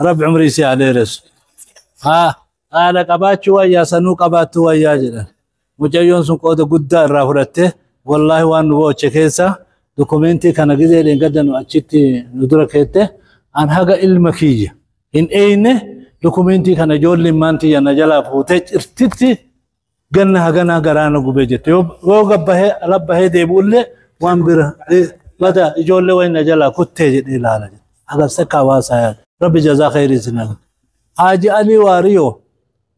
رب عمري سي عليه رس haala qabaachuu wayyaa sanuu qabaattuu wayyaa jedhan mucayyoon sun qooda guddaa irraa fudhatte wallaahi waan nu booche keessa dokumentii kana gizee dheengadda nu achitti nu dura keette an haga ilma kiyya hin eeyne dokumentii kana ijoolleen maantiyya na jalaa fuutee cirtitti ganna haganaa garaana gubee jette yoo gabbahee alabbahee deebi'ullee waan bira bada ijoollee wayna jalaa kuttee jedhee ilaala jedhe agarsiisa hawaasaa yaada rabbi jazaa khayrii sinaa Haji Ali Waariyo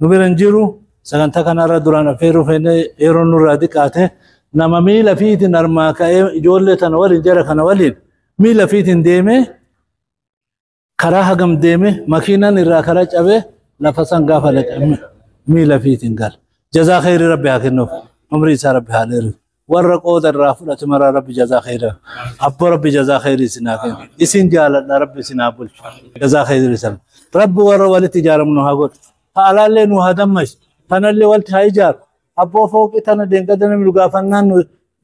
nu biran jiru sagantaa kanarra duraan affeeruu fedhee yeroo nurraa diqqaate nama miila fiitiin armaa ka'ee ijoollee tana waliin jara kana waliin miila fiitiin deemee karaa hagam deemee makiinaan irraa karaa cabee lafa san gaafa laqame miila fiitiin gala. Jazaa khayrii rabbi haa kennuuf umrii isaa rabbi haa dheeru. Warra qooda irraa fudhate maraa rabbi jazaa khayrii. Abbo rabbi jazaa khayrii sinaa kennu. Isin jaaladha rabbi sinaa bulchu. Jazaa khayrii sana. Rabbi warra walitti ijaaramnu haa godhu. Haalaallee nu haa dammash. Kanallee walitti haa ijaaru. Abboo fooqii tana deengada namni dhugaafannaan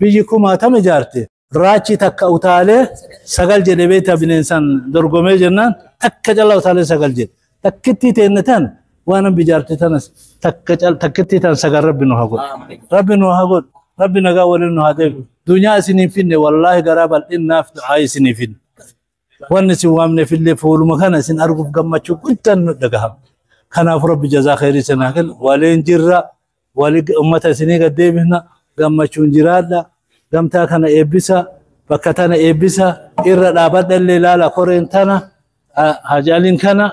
biyyi kumaatama ijaarte. Raachi takka utaalee sagal jedhe beektaa bineensaan dorgomee jennaan takka cala utaalee sagal jedhe. Takkittii teenne tan waan an bijaarte tanas takkittii tan sagal rabbi nu haa godhu. Rabbi nu haa godhu. Rabbi nagaa waliin nu haa deebi'u. Dunyaa isinii finne wallaahi garaa bal'innaaf du'aa isinii finne. Wanni isin waamneef illee fuuluma kana isin arguuf gammachuu guddaan nu dhagahama. Kanaaf rabbi jazaa khayrii sanaa kennu waliin jirra walii ummata isinii gad deebifna gammachuun jiraadha. Gamtaa kana eebbisa bakka tana eebbisa irra dhaabadha illee laala koreen tana hajaaliin kana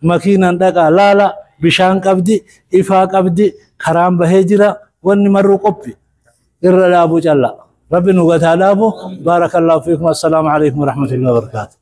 makiinaan dhaqaa laala bishaan qabdi ifaa qabdi karaan bahee jira wanni marruu qophi irra dhaabuu calla. Rabbi nu gataa dhaabu baarakallahu fiikum assalaamu alaikum warahmatullahi wabarakatuh.